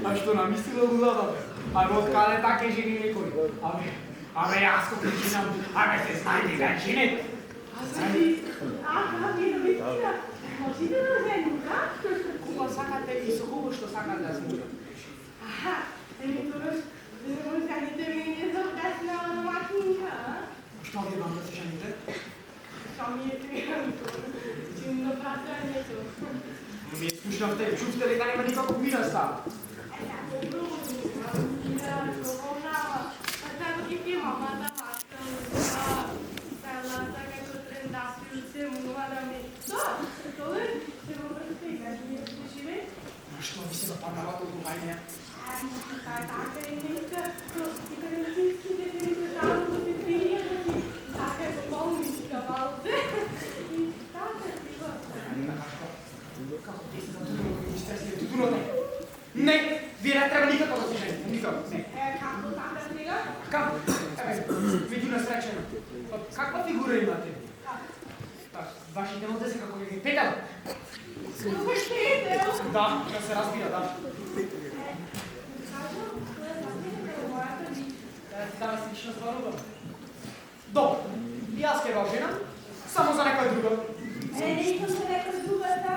А што намислила лудата, бе? Абе, откаде таке жени некои? Абе, јас ко причинам, абе, се знае дека е женет. Можете да женим, да? Кога сакате и со кого што сакате да смутам. Тогаш, жените ми не закаснала на макинка, Што ви вам да се жените? Што ми е триганто? Чинно пратрањето. Ми е слушнавте, чувствте дека нема никаков мира става. Што ви се западнава толку хајнеја? Како ти се затудило кој стресли тутуното? Не, вие не треба никако да се жените, никако, не. Како така сега? Како? Види насречено. Каква фигура имате? Вашите младеси како ги петел? Да, се разбира, да. Давай се лично зварувам. Добро, и јас ке го женам, само за некој друго. Нека се некој друга, да?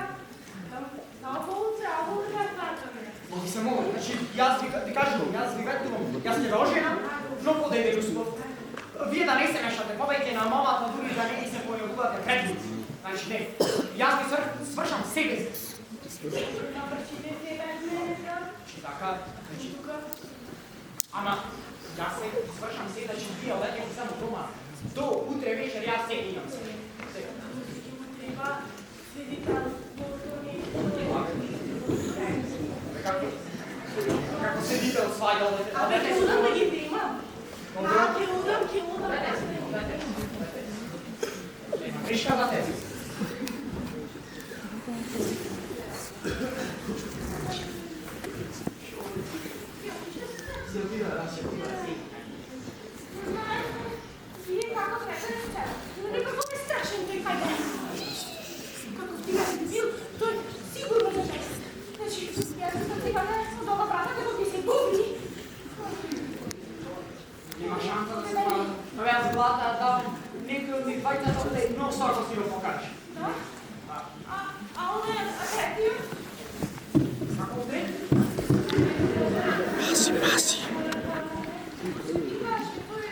Моги се моля, значи, јас ви кажувам, јас ви ветувам, јас ке го женам, но под еден услов. Вие да не се мешате повеќе на мамата, дури да не се појавувате предници. Значи, не, јас ви свршам себе си. Така, значи, ама, јас се свршам се, значи, вие леќате само дома. До утре вечер јас се имам се. Како седите од сваѓалните? Абе, ќе удам да ги примам. Ќе удам. Гришка за тебе. Вие како срещате? Некако ме страшен тој хајде. Како стига си бил, тој сигурно да жест. Значи, јас се цигане со дома брата, како би се губи. Нема шанса да се пара. Но јас злата дам некој од нив двајцата да е многу сорко си го покажеш. Да? А оне, третиот? Како трети? Викаш, тој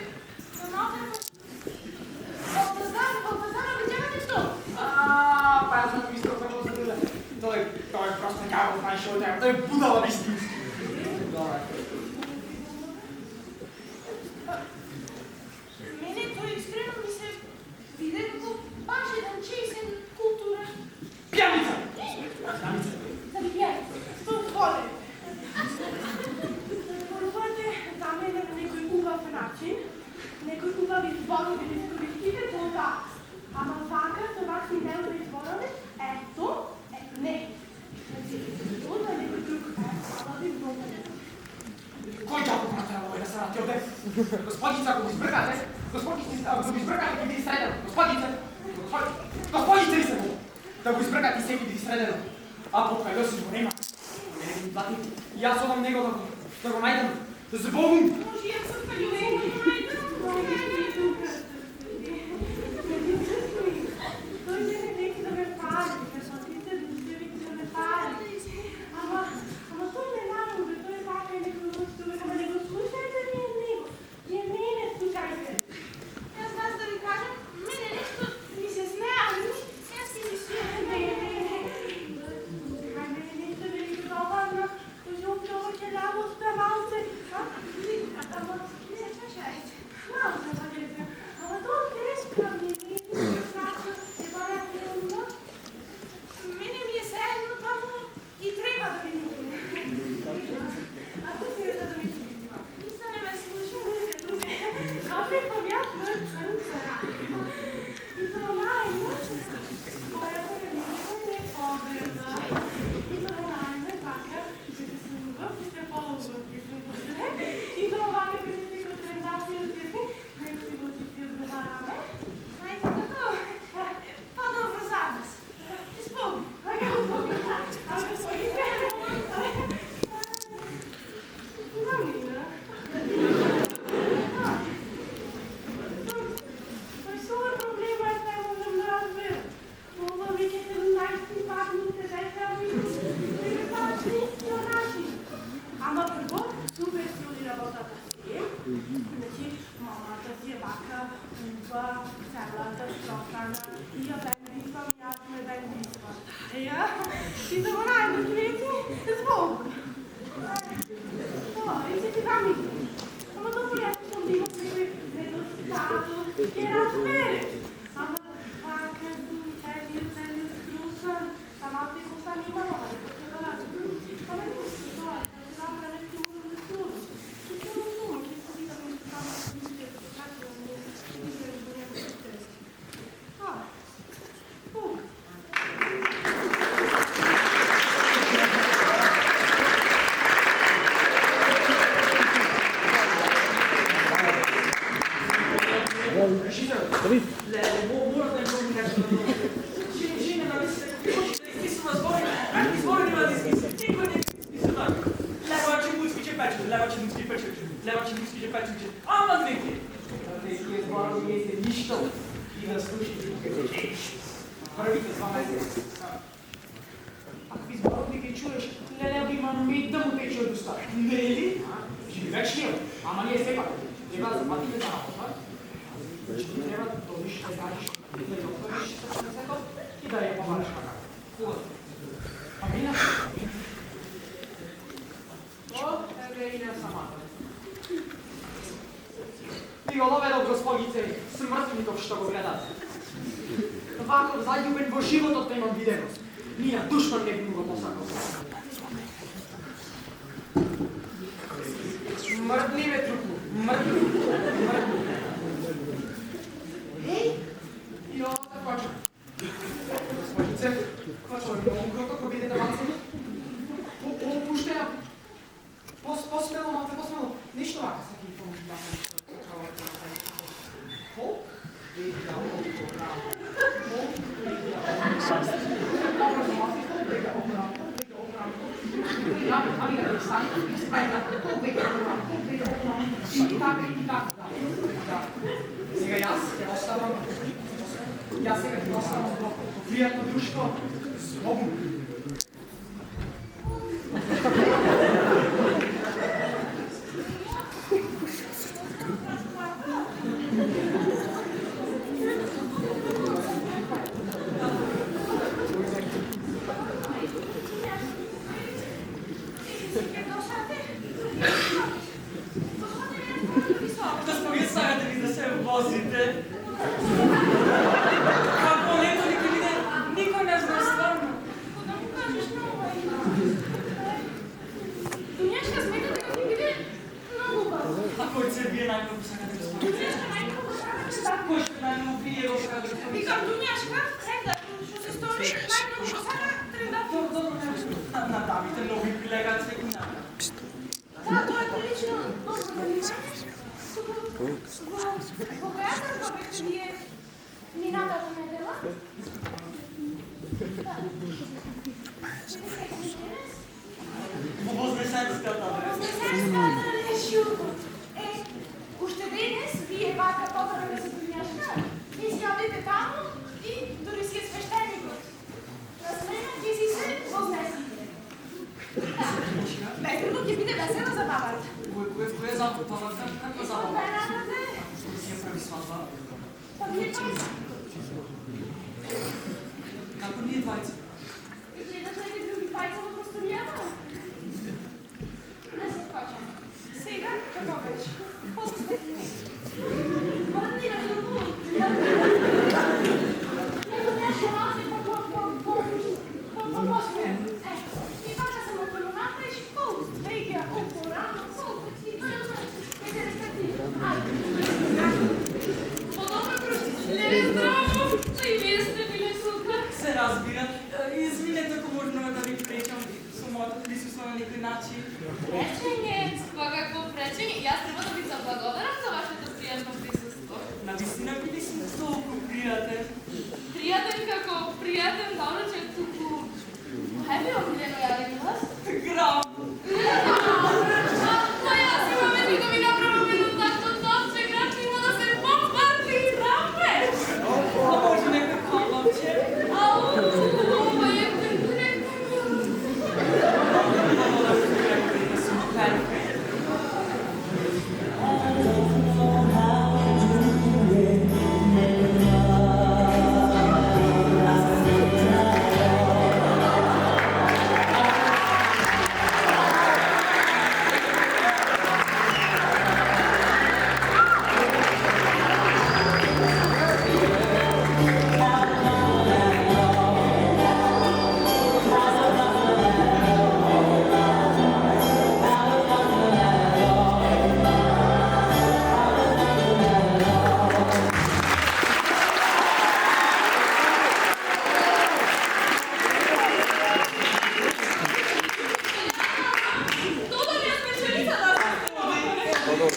Балтазар, видјавате што? Па јас не мислел како се гледа. Тој просто ѓавол знаеше од него, тој е будала вистински. Мене тој искрено ми се виде како баш еден чесен културен. Пијаница! Да ви пијаница, тој воле. Порувате там е на некој убав начин, некој убави зборови да искористите тоа. Ама вака, со вакви неубави зборови, ето, не. Тоа е некој друг. Ама ви зборови. Кој ѓавол натерал овој да се врати овде? Господица, ако го избркате, ако го избркате, ќе биде средено. Господице ли се го? Да го избркате и се биде средено. А покрај Јосиф го нема. Мене ги плати. И јас одам него да го најдам. Да се богум. Може ја се палювам, тој не неки да ме пали, ме сотите душевите да ме пали. Ама тој не наруби, тој вака и некој луштове, ама не го слушајте него. Не мене слушајте. Јас вас да ви кажам, мене нешто ми се смеа, јас си мислам, хајде нешто да ви добавна, тој се опјава ќе работа малце, Значи, мамата си е бака, уба, цялата шокана, и я бендисвам, и аз ме бендисвам. И за най дочерици, звук. И се ти дами. Ама dopo я съм била при недостатък и размери. Ама бака, цели скрусан, сама ти коса нима, ама не потребала. Ама не си това, да се направя нещо много трудно. I olovedov gospodice, smrtnikov, što go gledate. Ovako zaljubljen v život nemam videnost. Ni na dušno ne bi mogel posakal. Mrdljive truplu, mrdljive. Hej! I ovo se počne. Gospodice, kako ko vidite vam se? Opuštena. Posmelo, malo posmelo. Ništa ovako sa kim pomoći. Сега jaz te ostavljam do prijetno društvo s Bogom.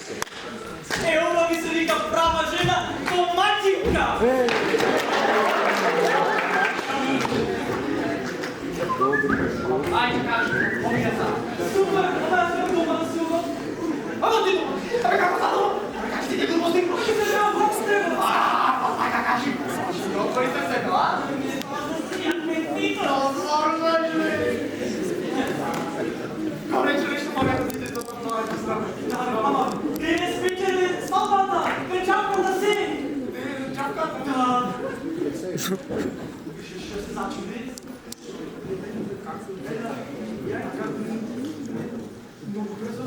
E ova vi se vika prava žena ko mačinka. Ajde, kaži, ovi ga sad. Super, ona je doma da si ovo. Amo ti to! Ame kako sad ovo? Kaži ti ti gluposti? Ti se treba boks treba. Ajde, kaži. Dobro ste se, no, a? Ja ne pito. Kao neće nešto moga da ideš do tog nove strane. Mama, ti ne spičeli slobodno. Pečakom da si. Čapka? Da. Što se začudi? Много бързо.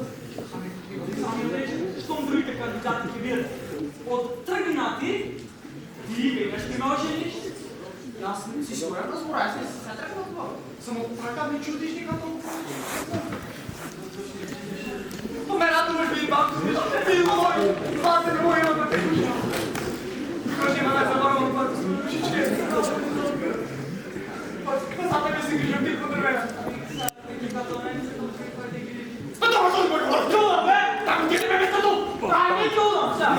Ами вече, щом другите кандидати ги видят от тръгнати, ти веднъж ще ме ожениш. Аз си сигурен да сборя, аз не се тръгна на това. Само прака ми чудиш никато. То ме радуваш ми, бабко, ти го мой, това се не мой има да те кушна. Кажи ме не забравам това, чиче. Пасата ми си грижам ти по дървена. Спътава този мой хора! Чудо, бе! Там ти не ме местото! Ай, не чудо, сега!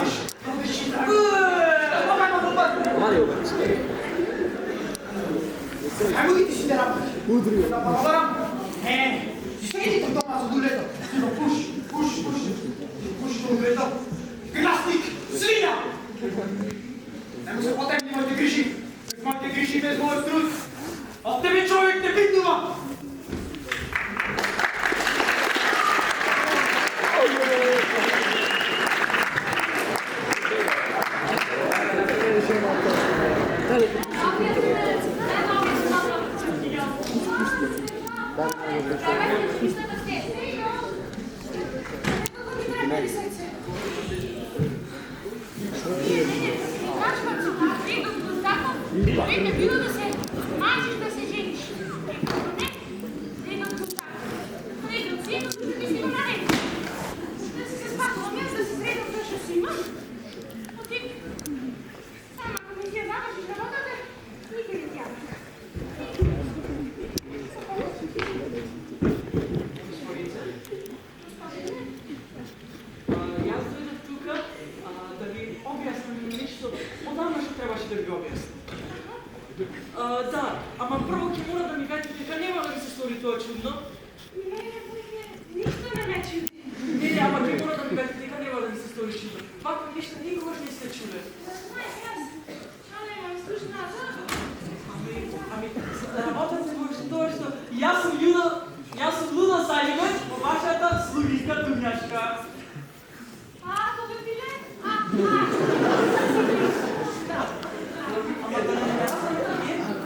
Ajmo ti si da работиш. Удри. Да пробвам. Ти седи тук дома за дулето. Ти го пуши. До дулето. Грасник, свиня. Не се потегни моите грижи. Без моите грижи, без моят труд. От тебе човек не битнува. Да, ама първо ке мора да ми кажете дека нема да ми се стори тоа чудно. Нищо не ме чуди. Не, ама ке мора да ми кажете дека нема да ми се стори чудно. Вакво нешто никогаш не сте чуле. Ами, работата во тоа што јас сум Луда Сајлевич, вашата слугинка Дуњашка. А, кога биле?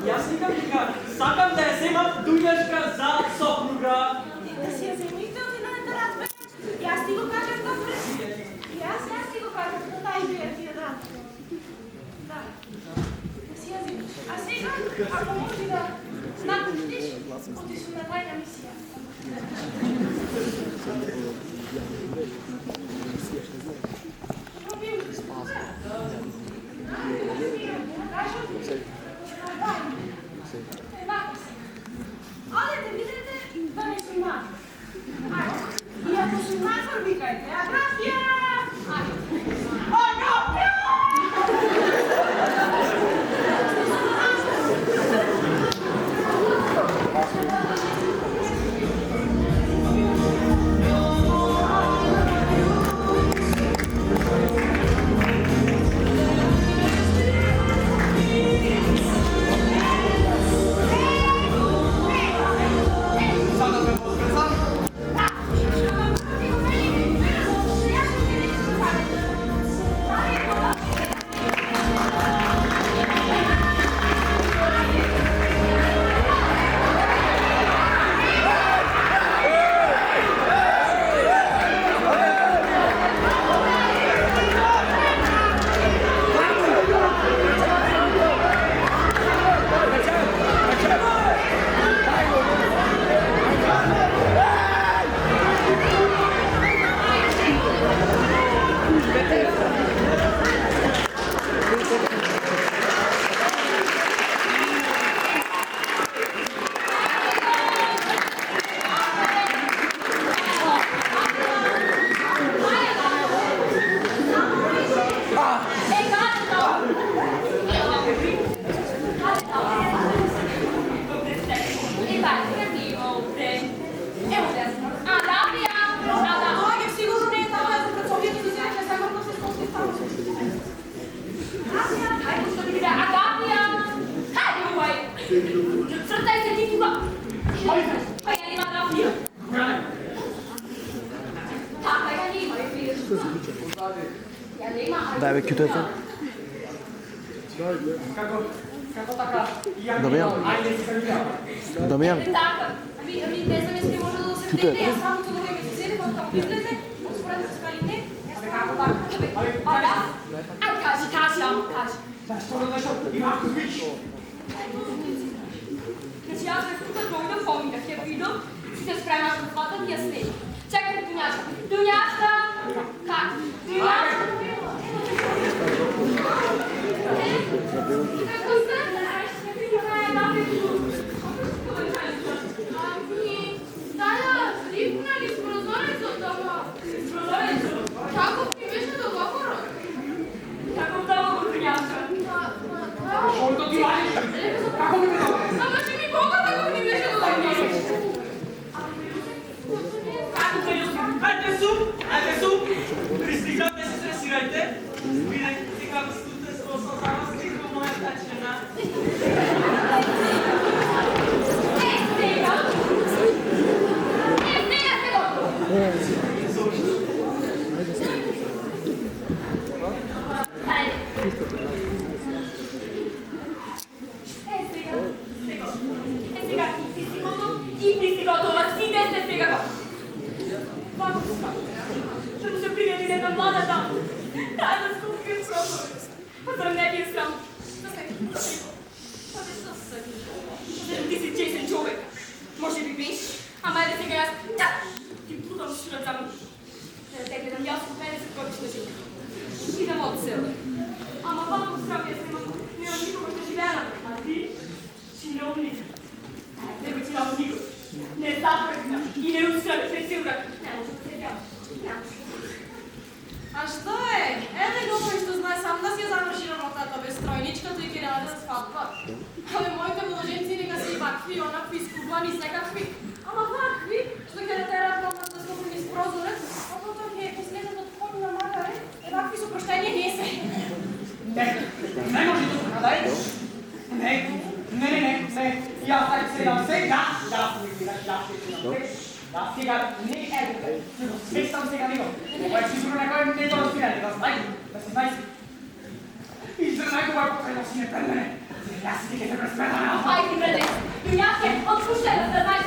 Јас викам дека сакам да ја земам Дуњашка за сопруга. Да си ја земите од едната разбе. Јас ти го кажам добре. Јас ти го кажам, но дай идеја ти ја дам. Да. Да си ја земиш. А сега, ако може да напуштиш, отишли на тајна мисија. Одете, видите, да не сум ман. Ајде. И ако сум ман, викајте. Аграфија! Аграфија! Ja nema, ali... Daj, vecchio telefono. Kako taka, jak Damian. ajde si kandidat. Damian, Така. Ами не знам если може да се втегне, аз само това да ми се в там излезе, според скалите. Kako tak? Кажи, кажи. Скоро нещо, има ако виж. Значи аз бях тук дойда, помнях я видео, си се справя на двата ми я сни. Чакай, Дуняшка. Дуняшка! Как? Дуняшка! Какво знаеш? Ами, тая рипнали с прозорецът, ама... С прозорецът? Каков ти беше договорът? Каков договор, Дуняшка? Който ти вадиш? Како ми ме дава? Ама ще ми кога таков ти беше договорът? Како те люби? Ajde su, pристигнете се, стресирайте. Видите как студите с осъзнава стига моя тачена. Сега! Ти си готова, си десте сега! Ще му се приятели една млада дама. Тая да скупи от прозорец. За не ги е срам. Ти си честен човек. Може би биш, ама е да сега аз... Да! Ти плутам ще да замък. Да те гледам ясно, не се кочи на живота. Идам от село. Ама вам здравия снимам. Няма никога ще живея на това. А ти? Чиновник. Не го чиновник. Не запрекна и не устрани се силна. Не може да се вярва. А що е? Еве думай, що знае сам да си я завърши работата без стройничката и киралата сватба. Абе, моите младенци нека си вакви, онакви, скубани, всекакви. Ама вакви, що ќе да те работят да скупени с прозорец, а потом ќе излезат от вход на магаре, вакви с опрощение не се. Не може да се надай. Не. Я так сега, да ми видаш, да сега, не е, свещам сега него. Ой, сигурно некој не го разбира, да се знае. И за най-добър покрай да си не пред мене. Аз си ќе те пресметаме. Айде, браде, Дуняшке, отпущай да знае